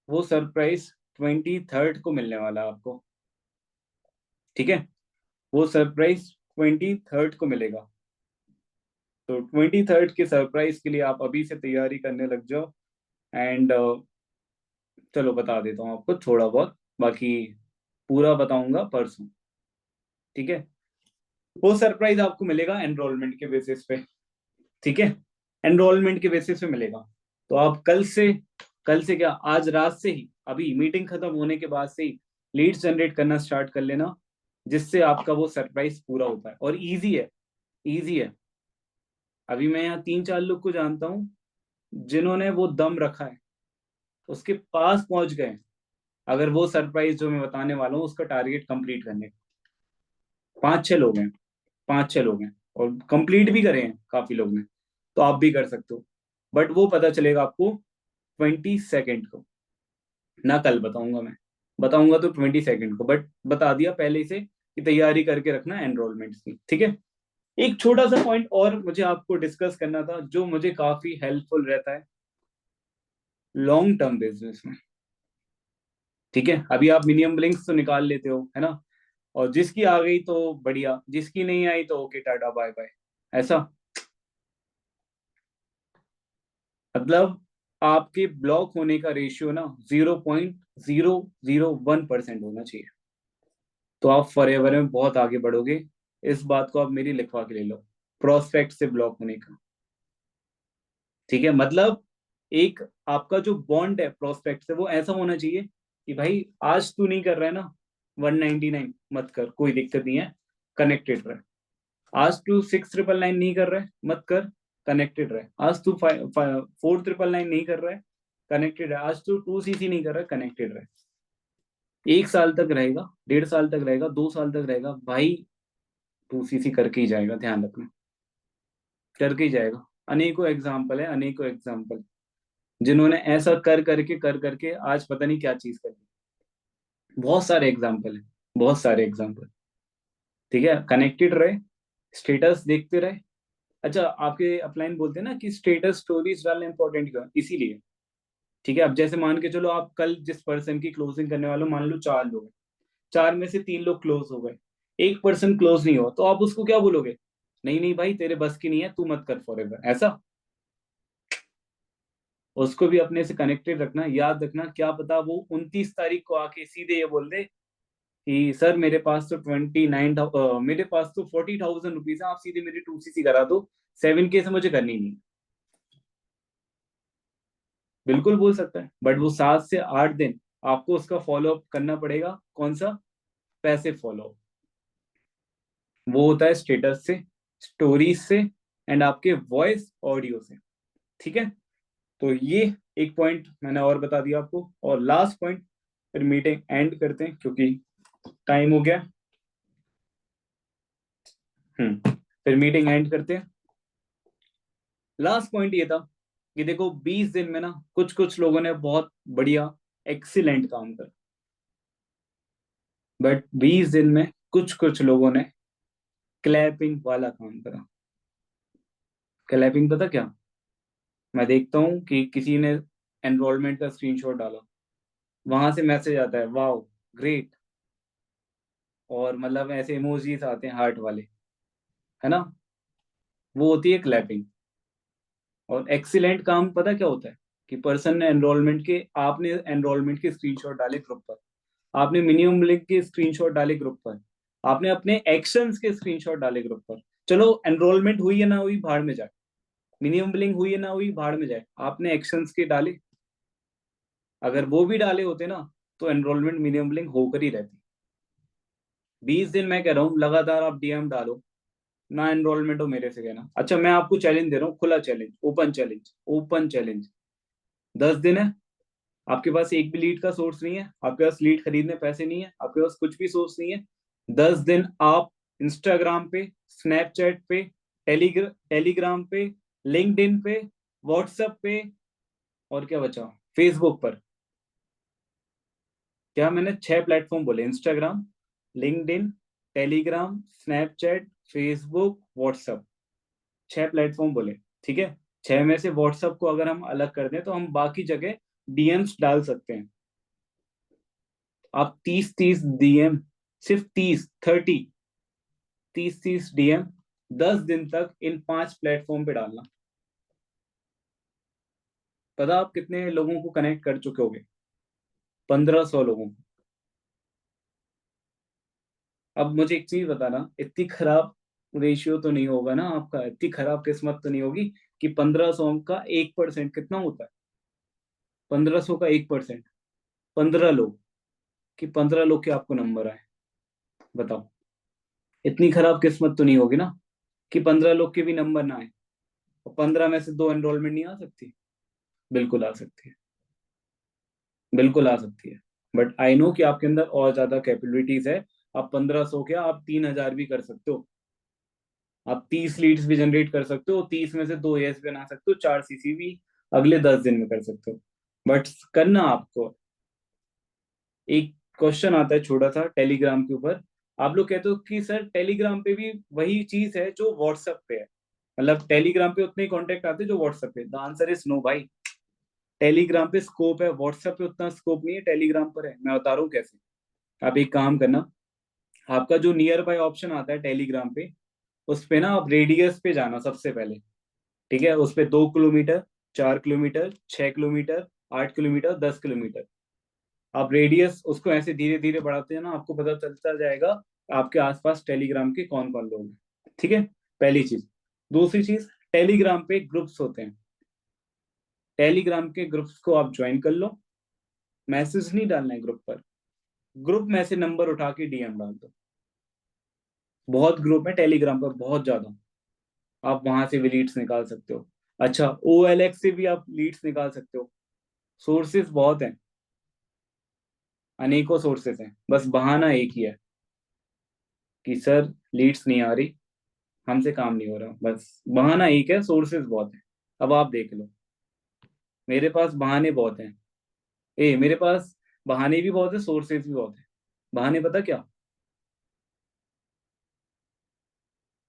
वो सरप्राइज 23rd को मिलने वाला है आपको, ठीक है। वो सरप्राइज 23rd को मिलेगा। तो 23rd के सरप्राइज के लिए आप अभी से तैयारी करने लग जाओ। एंड चलो बता देता हूँ आपको थोड़ा बहुत, बाकी पूरा बताऊंगा परसों, ठीक है। वो सरप्राइज आपको मिलेगा एनरोलमेंट के बेसिस पे, ठीक है, एनरोलमेंट के बेसिस पे मिलेगा। तो आप कल से क्या, आज रात से ही, अभी मीटिंग खत्म होने के बाद से ही लीड्स जनरेट करना स्टार्ट कर लेना, जिससे आपका वो सरप्राइज पूरा होता है। और इजी है, इजी है। अभी मैं यहाँ 3-4 लोग को जानता हूँ जिन्होंने वो दम रखा है, उसके पास पहुंच गए अगर वो सरप्राइज जो मैं बताने वाला हूँ उसका टारगेट कंप्लीट करने का। 5-6 लोग हैं, 5-6 लोग हैं, और कंप्लीट भी करे हैं काफी लोग ने। तो आप भी कर सकते हो, बट वो पता चलेगा आपको 22 को, ना कल बताऊंगा मैं, बताऊंगा तो 22 को, बट बता दिया पहले से कि तैयारी करके रखना एनरोलमेंट की, ठीक है। एक छोटा सा पॉइंट और मुझे आपको डिस्कस करना था जो मुझे काफी हेल्पफुल रहता है लॉन्ग टर्म बिजनेस में, ठीक है। अभी आप मिनिमम लिंक्स तो निकाल लेते हो, है ना, और जिसकी आ गई तो बढ़िया, जिसकी नहीं आई तो ओके टाटा बाय बाय, ऐसा। मतलब आपके ब्लॉक होने का रेशियो ना 0.001% होना चाहिए, तो आप फॉरएवर में बहुत आगे बढ़ोगे। इस बात को आप मेरी लिखवा के ले लो, प्रोस्पेक्ट से ब्लॉक होने का, ठीक है। मतलब एक आपका जो बॉन्ड है प्रोस्पेक्ट से वो ऐसा होना चाहिए कि भाई आज तू नहीं कर रहा है ना 199, मत कर, कोई दिक्कत नहीं है, कनेक्टेड रहे। आज तू 6,999 नहीं कर रहा है, मत कर, कनेक्टेड रहे। आज तू 4,999 नहीं कर रहा है, कनेक्टेड है। आज तू 2cc नहीं कर रहा है, कनेक्टेड रहे। 1 साल तक रहेगा, 1.5 साल तक रहेगा, 2 साल तक रहेगा भाई, 2cc करके ही जाएगा, ध्यान रखना, करके ही जाएगा। अनेकों एग्जाम्पल है, अनेकों एग्जाम्पल, जिन्होंने ऐसा कर करके आज पता नहीं क्या चीज कर दी। बहुत सारे एग्जाम्पल है, बहुत सारे एग्जाम्पल, ठीक है। कनेक्टेड रहे, स्टेटस देखते रहे। अच्छा, आपके अपलाइन बोलते हैं ना कि स्टेटस स्टोरीज डालना इंपॉर्टेंट क्यों है, इसीलिए, ठीक है। अब जैसे मान के चलो आप कल जिस पर्सन की क्लोजिंग करने वाले हो, मान लो 4 लोग हैं, 4 में से 3 लोग क्लोज हो गए, एक पर्सन क्लोज नहीं हुआ, तो आप उसको क्या बोलोगे? नहीं नहीं भाई तेरे बस की नहीं है, तू मत कर फॉरएवर, ऐसा। उसको भी अपने से कनेक्टेड रखना, याद रखना, क्या पता वो 29 तारीख को आके सीधे ये बोल दे कि सर मेरे पास तो 29, मेरे पास तो 40,000 रुपीज है, आप सीधे मेरी 2cc करा दो, 7K से मुझे करनी नहीं। बिल्कुल बोल सकता है, बट वो 7 से 8 दिन आपको उसका फॉलो अप करना पड़ेगा। कौन सा? पैसे फॉलो, वो होता है स्टेटस से, स्टोरीज से, एंड आपके वॉइस ऑडियो से, ठीक है। तो ये एक पॉइंट मैंने और बता दिया आपको, और लास्ट पॉइंट फिर मीटिंग एंड करते हैं क्योंकि टाइम हो गया। फिर मीटिंग एंड करते हैं। लास्ट पॉइंट ये था कि देखो 20 दिन में ना कुछ कुछ लोगों ने बहुत बढ़िया एक्सीलेंट काम करा, बट 20 दिन में कुछ कुछ लोगों ने क्लैपिंग वाला काम करा। क्लैपिंग पता क्या? मैं देखता हूँ कि किसी ने एनरोलमेंट का स्क्रीनशॉट डाला, वहां से मैसेज आता है वाओ ग्रेट, और मतलब ऐसे इमोजीज आते हैं हार्ट वाले, है ना, वो होती है क्लैपिंग। और एक्सीलेंट काम पता क्या होता है कि पर्सन ने एनरोलमेंट के, आपने एनरोलमेंट के स्क्रीनशॉट डाले ग्रुप पर, आपने मिनिमम लिंक के स्क्रीनशॉट डाले ग्रुप पर, आपने अपने एक्शंस के स्क्रीनशॉट डाले ग्रुप पर। चलो एनरोलमेंट हुई है ना हुई भाड़ में जाए, मिनिमम बिलिंग हुई है ना हुई भाड़ में जाए, आपने एक्शंस के डाले। अगर वो भी डाले होते ना तो एनरोलमेंट मिनिमम बिलिंग होकर ही रहती। 20 दिन मैं कह रहा हूँ लगातार आप डीएम डालो, ना एनरोलमेंट हो मेरे से कहना। अच्छा मैं आपको चैलेंज दे रहा हूँ, खुला challenge, open challenge, open challenge. 10 दिन है, आपके पास एक भी लीड का सोर्स नहीं है, आपके पास लीड खरीदने पैसे नहीं है, आपके पास कुछ भी सोर्स नहीं है। 10 दिन आप इंस्टाग्राम पे, स्नैपचैट पे, टेलीग्राम पे, लिंक्डइन पे, व्हाट्सएप पे, और क्या बचा, फेसबुक पर। क्या मैंने 6 प्लेटफॉर्म बोले? Instagram, LinkedIn, Telegram, Snapchat, Facebook, WhatsApp. 6 platform बोले, ठीक है। 6 में से व्हाट्सएप को अगर हम अलग कर दें तो हम बाकी जगह डीएम्स डाल सकते हैं। आप 30-30 डीएम, सिर्फ 30 डीएम 10 दिन तक इन 5 प्लेटफॉर्म पे डालना। पता आप कितने लोगों को कनेक्ट कर चुके होगे? 1500 लोगों को। अब मुझे एक चीज बताना, इतनी खराब रेशियो तो नहीं होगा ना आपका, इतनी खराब किस्मत तो नहीं होगी कि 1500 का 1% कितना होता है? 1500 का 1% 15 लोग, कि 15 लोग के आपको नंबर आए। बताओ, इतनी खराब किस्मत तो नहीं होगी ना कि 15 लोग के भी नंबर ना आए, और 15 में से 2 एनरोलमेंट नहीं आ सकती? बिल्कुल आ सकती है, बिल्कुल आ सकती है। बट आई नो कि आपके अंदर और ज्यादा कैपेबिलिटीज है। आप 1500 क्या, आप 3000 भी कर सकते हो, आप 30 लीड्स भी जनरेट कर सकते हो, 30 में से 2 एएस बना सकते हो, 4 सीसी भी अगले 10 दिन में कर सकते हो। बट करना आपको, एक क्वेश्चन आता है छोटा सा टेलीग्राम के ऊपर। आप लोग कहते हो कि सर टेलीग्राम पे भी वही चीज है जो व्हाट्सएप पे है, मतलब टेलीग्राम पे उतने कॉन्टेक्ट आते हैं जो व्हाट्सएप पे। द आंसर इज नो भाई। टेलीग्राम पे स्कोप है, व्हाट्सएप पे उतना स्कोप नहीं है, टेलीग्राम पर है। मैं बता रहा हूँ कैसे। आप एक काम करना, आपका जो नियर बाय ऑप्शन आता है टेलीग्राम पे, उस पे ना आप रेडियस पे जाना सबसे पहले, ठीक है। उस पे 2 kilometre, 4 kilometre, 6 kilometre, 8 kilometre, 10 kilometre, आप रेडियस उसको ऐसे धीरे धीरे बढ़ाते हैं ना, आपको पता चलता जाएगा आपके आसपास टेलीग्राम के कौन कौन लोग हैं, ठीक है। पहली चीज। दूसरी चीज, टेलीग्राम पे ग्रुप्स होते हैं, टेलीग्राम के ग्रुप्स को आप ज्वाइन कर लो। मैसेज नहीं डालना है ग्रुप पर, ग्रुप में से नंबर उठा के डीएम डाल दो। बहुत ग्रुप है टेलीग्राम पर, बहुत ज्यादा। आप वहां से भी लीड्स निकाल सकते हो। अच्छा, OLX से भी आप लीड्स निकाल सकते हो। सोर्सेस बहुत हैं, अनेकों सोर्सेस हैं, बस बहाना एक ही है कि सर लीड्स नहीं आ रही, हमसे काम नहीं हो रहा। बस बहाना एक है, सोर्सेस बहुत है। अब आप देख लो, मेरे पास बहाने बहुत हैं। मेरे पास बहाने भी बहुत है, सोर्सेस भी बहुत है। बहाने पता क्या?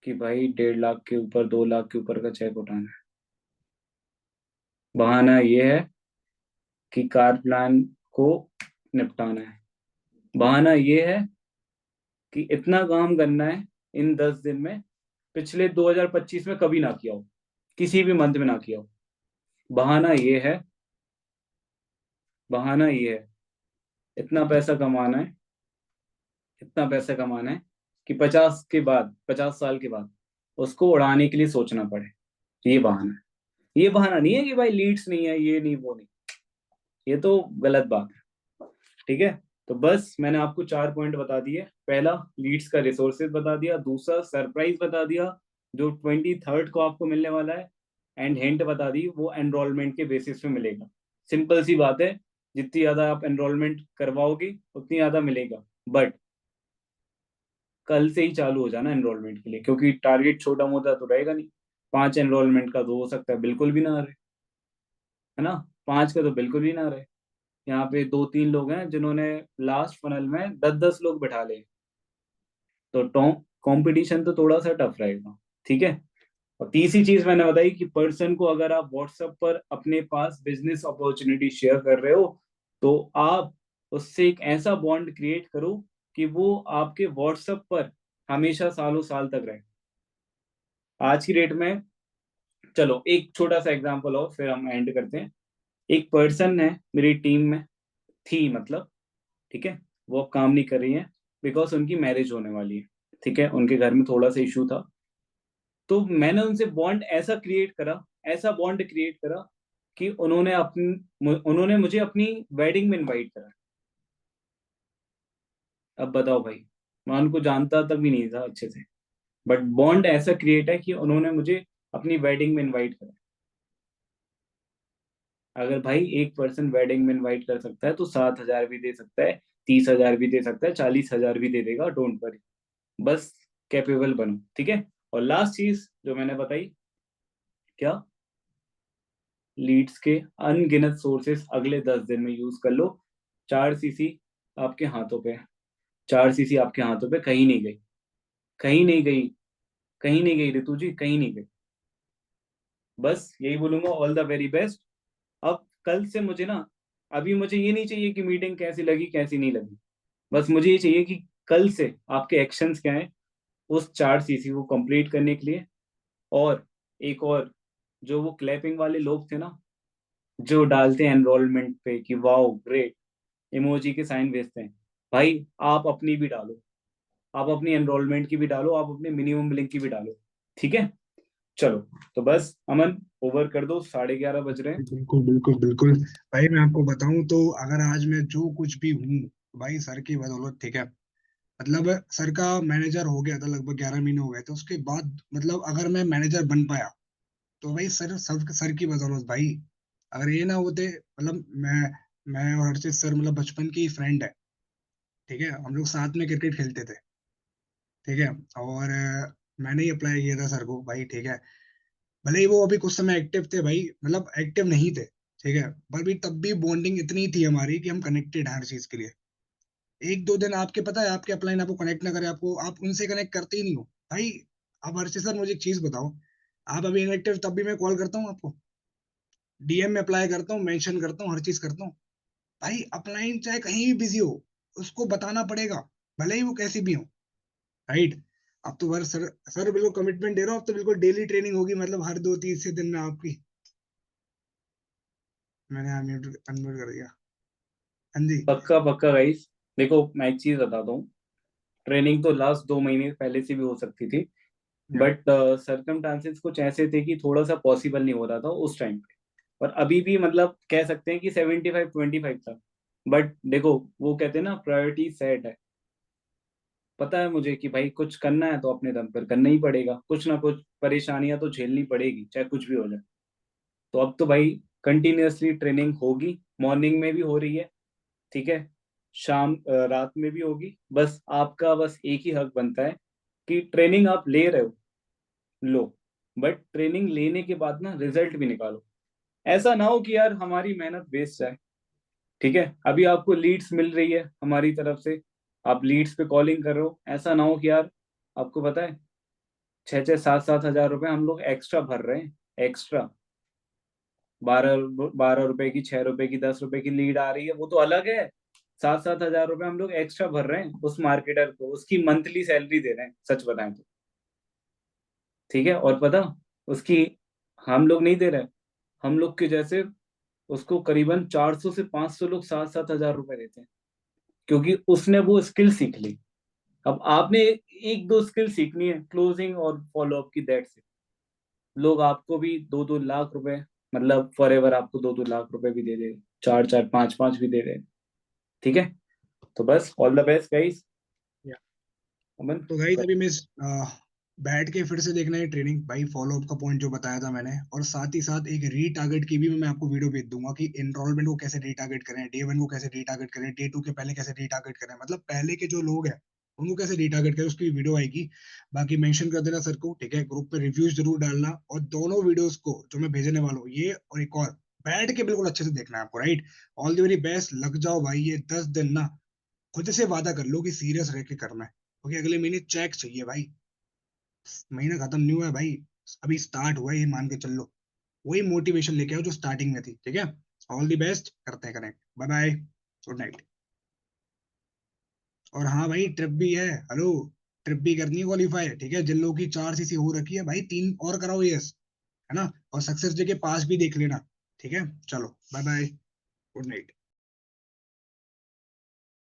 कि भाई 1.5 लाख के ऊपर, 2 लाख के ऊपर का चेक उठाना है। बहाना ये है कि कार प्लान को निपटाना है। बहाना ये है कि इतना काम करना है इन 10 दिन में, पिछले 2025 में कभी ना किया हो, किसी भी मंथ में ना किया हो। बहाना ये है, बहाना ये है, इतना पैसा कमाना है, इतना पैसा कमाना है कि 50 साल के बाद उसको उड़ाने के लिए सोचना पड़े। ये बहाना है। ये बहाना नहीं है कि भाई लीड्स नहीं है, ये नहीं, वो नहीं। ये तो गलत बात है, ठीक है। तो बस मैंने आपको 4 पॉइंट बता दिए। पहला, लीड्स का रिसोर्सेज बता दिया। दूसरा, सरप्राइज बता दिया। जो 23rd को आपको मिलने वाला है, एंड हिंट बता दी, वो एनरोलमेंट के बेसिस पे मिलेगा। सिंपल सी बात है, जितनी ज्यादा आप एनरोलमेंट करवाओगे उतनी ज्यादा मिलेगा, बट कल से ही चालू हो जाना एनरोलमेंट के लिए, क्योंकि टारगेट छोटा मोटा तो रहेगा नहीं। 5 एनरोलमेंट का तो हो सकता है बिल्कुल भी ना रहे, है ना, 5 का तो बिल्कुल भी ना रहे। यहाँ पे 2-3 लोग हैं जिन्होंने लास्ट फनल में 10-10 लोग बैठा ले, तो कंपटीशन तो थोड़ा सा टफ रहेगा। ठीक है। और तीसरी चीज मैंने बताई कि पर्सन को अगर आप व्हाट्सएप पर अपने पास बिजनेस अपॉर्चुनिटी शेयर कर रहे हो, तो आप उससे एक ऐसा बॉन्ड क्रिएट करो कि वो आपके व्हाट्सएप पर हमेशा सालों साल तक रहे। आज की डेट में, चलो एक छोटा सा एग्जांपल हो फिर हम एंड करते हैं। एक पर्सन है मेरी टीम में, थी मतलब, ठीक है, वो अब काम नहीं कर रही है, बिकॉज उनकी मैरिज होने वाली है। ठीक है, उनके घर में थोड़ा सा इशू था, तो मैंने उनसे बॉन्ड ऐसा क्रिएट करा, ऐसा बॉन्ड क्रिएट करा कि उन्होंने मुझे अपनी वेडिंग में इनवाइट करा। अब बताओ भाई, मैं उनको जानता तक भी नहीं था अच्छे से, बट बॉन्ड ऐसा क्रिएट है कि उन्होंने मुझे अपनी वेडिंग में इनवाइट करा। अगर भाई एक पर्सन वेडिंग में इनवाइट कर सकता है, तो 7,000 भी दे सकता है, 30,000 भी दे सकता है, 40,000 भी दे देगा, डोंट वरी। बस कैपेबल बनो। ठीक है। और लास्ट चीज जो मैंने बताई, क्या, लीड्स के अनगिनत सोर्सेस अगले 10 दिन में यूज कर लो। 4 सीसी आपके हाथों पे है। 4 सीसी आपके हाथों पे, कहीं नहीं गई, कहीं नहीं गई, कहीं नहीं गई ऋतु जी, कहीं नहीं गई। बस यही बोलूंगा, ऑल द वेरी बेस्ट। अब कल से मुझे ना, अभी मुझे ये नहीं चाहिए कि मीटिंग कैसी लगी कैसी नहीं लगी, बस मुझे ये चाहिए कि कल से आपके एक्शंस क्या हैं उस 4 सीसी को कंप्लीट करने के लिए। और एक और, जो वो क्लैपिंग वाले लोग थे ना, जो डालते हैं एनरोलमेंट पे कि वाओ ग्रेट, इमोजी के साइन भेजते हैं, भाई आप अपनी भी डालो, आप अपनी एनरोलमेंट की भी डालो, आप अपने मिनिमम लिंक की भी डालो। ठीक है। चलो, तो बस अमन, ओवर कर दो, 11:30 बज रहे हैं। बिल्कुल बिल्कुल बिल्कुल। भाई मैं आपको बताऊं तो अगर आज मैं जो कुछ भी हूँ, भाई सर की बदौलत। ठीक है। मतलब सर का मैनेजर हो गया था, लगभग 11 महीने हो गए थे उसके बाद। मतलब अगर मैं मैनेजर बन पाया तो भाई सर की बदौलत भाई। अगर ये ना होते, मतलब मैं और हर्षित सर मतलब बचपन की फ्रेंड है। ठीक है, हम लोग साथ में क्रिकेट खेलते थे। ठीक है। और मैंने ही अप्लाई किया था सर को भाई। ठीक है। भले ही वो अभी कुछ समय एक्टिव थे भाई, मतलब एक्टिव नहीं थे। ठीक है। पर भी तब भी बॉन्डिंग इतनी थी हमारी कि हम कनेक्टेड हैं हर चीज के लिए। एक दो दिन आपके पता है, आपके अपलाइन आपको कनेक्ट ना करे, आपको आप उनसे कनेक्ट करते ही नहीं हो भाई। अब हर्षित सर मुझे एक चीज बताओ, आप अभी इनएक्टिव तब भी मैं कॉल करता हूँ आपको, डीएम में अप्लाई करता हूँ, मेंशन करता हूँ, हर चीज करता हूँ। भाई अपलाइन चाहे कहीं भी बिजी हो, उसको बताना पड़ेगा, भले ही वो कैसी भी हो। राइट। अब तो सर सर बिल्कुल कमिटमेंट दे रहा हूँ, अब तो बिल्कुल डेली ट्रेनिंग होगी, मतलब हर 2-3 दिन में आपकी। मैंने अनम्यूट अनम्यूट कर दिया। हाँ जी। पक्का पक्का गाइस, देखो मैं एक चीज बताता हूँ, ट्रेनिंग तो लास्ट 2 महीने पहले से भी हो सकती थी, या बट सर्कमस्टांसेस कुछ ऐसे थे कि थोड़ा सा पॉसिबल नहीं हो रहा था उस टाइम पे। और अभी भी मतलब कह सकते हैं कि 75-25 था। बट देखो, वो कहते हैं ना, प्रायोरिटी सेट है। पता है मुझे कि भाई कुछ करना है तो अपने दम पर करना ही पड़ेगा, कुछ ना कुछ परेशानियां तो झेलनी पड़ेगी, चाहे कुछ भी हो जाए। तो अब तो भाई कंटिन्यूअसली ट्रेनिंग होगी, मॉर्निंग में भी हो रही है। ठीक है। रात में भी होगी। बस आपका बस एक ही हक बनता है कि ट्रेनिंग आप ले रहे हो, लो, बट ट्रेनिंग लेने के बाद ना रिजल्ट भी निकालो। ऐसा ना हो कि यार हमारी मेहनत वेस्ट जाए। ठीक है। अभी आपको लीड्स मिल रही है हमारी तरफ से, आप लीड्स पे कॉलिंग कर रहे हो, ऐसा ना हो कि यार, आपको पता है, 6-7 हम लोग एक्स्ट्रा भर रहे हैं, एक्स्ट्रा। 12 12 रुपए की, 6 रुपए की, 10 रुपए की लीड आ रही है, वो तो अलग है। 7-7 हजार रुपए हम लोग एक्स्ट्रा भर रहे हैं उस मार्केटर को, उसकी मंथली सैलरी दे रहे हैं, सच बताएं तो। ठीक है। और पता, उसकी, हम लोग नहीं दे रहे, हम लोग के जैसे उसको करीबन 400 से 500 लोग 7-7 हजार रुपए देते हैं, क्योंकि उसने वो स्किल सीख ली। अब आपने एक दो स्किल सीखनी है, क्लोजिंग और फॉलोअप की, दैट से लोग आपको भी 2-2 लाख रुपए, मतलब फॉर एवर आपको 2-2 लाख रुपए भी दे दे, 4-4 5-5 भी दे दे। ठीक है। तो बस ऑल द बेस्ट गाइस। या अमन, तो गाइस कर। अभी मैं बैठ के फिर से देखना है ट्रेनिंग भाई, फॉलो अप का पॉइंट जो बताया था मैंने, और साथ ही साथ एक रीटारगेट की भी मैं आपको वीडियो भेज दूंगा कि एनरोलमेंट को कैसे रीटारगेट करें, डे 1 को कैसे रीटारगेट करें, डे 2 के पहले कैसे रीटारगेट करें, मतलब पहले के जो लोग हैं उनको कैसे रीटारगेट करें, उसकी वीडियो आएगी। बाकी मेंशन कर देना सर को, ठीक है, ग्रुप पे रिव्यूज जरूर डालना, और दोनों वीडियोस को जो मैं भेजने वाला हूँ, ये और एक और, बैठ के बिल्कुल अच्छे से देखना है आपको, right. All the very best, लग जाओ भाई, ये 10 दिन ना खुद से वादा कर लो कि सीरियस रह के करना है, क्योंकि अगले महीने चेक चाहिए भाई। महीना खत्म नहीं हुआ है भाई, अभी स्टार्ट हुआ है, ये मान के चल लो। वही मोटिवेशन लेके आओ जो स्टार्टिंग में थी, ठीक है। ऑल द बेस्ट, करते हैं connect, bye bye, good night. और हाँ भाई, ट्रिप भी है, हेलो, ट्रिप भी करनी है क्वालिफाई, ठीक है। जिन लोगों की 4 सीसी हो रखी है भाई, 3 और कराओ, यस, है ना। और सक्सेस डे के पास भी देख लेना, ठीक है। चलो बाय बाय, गुड नाइट।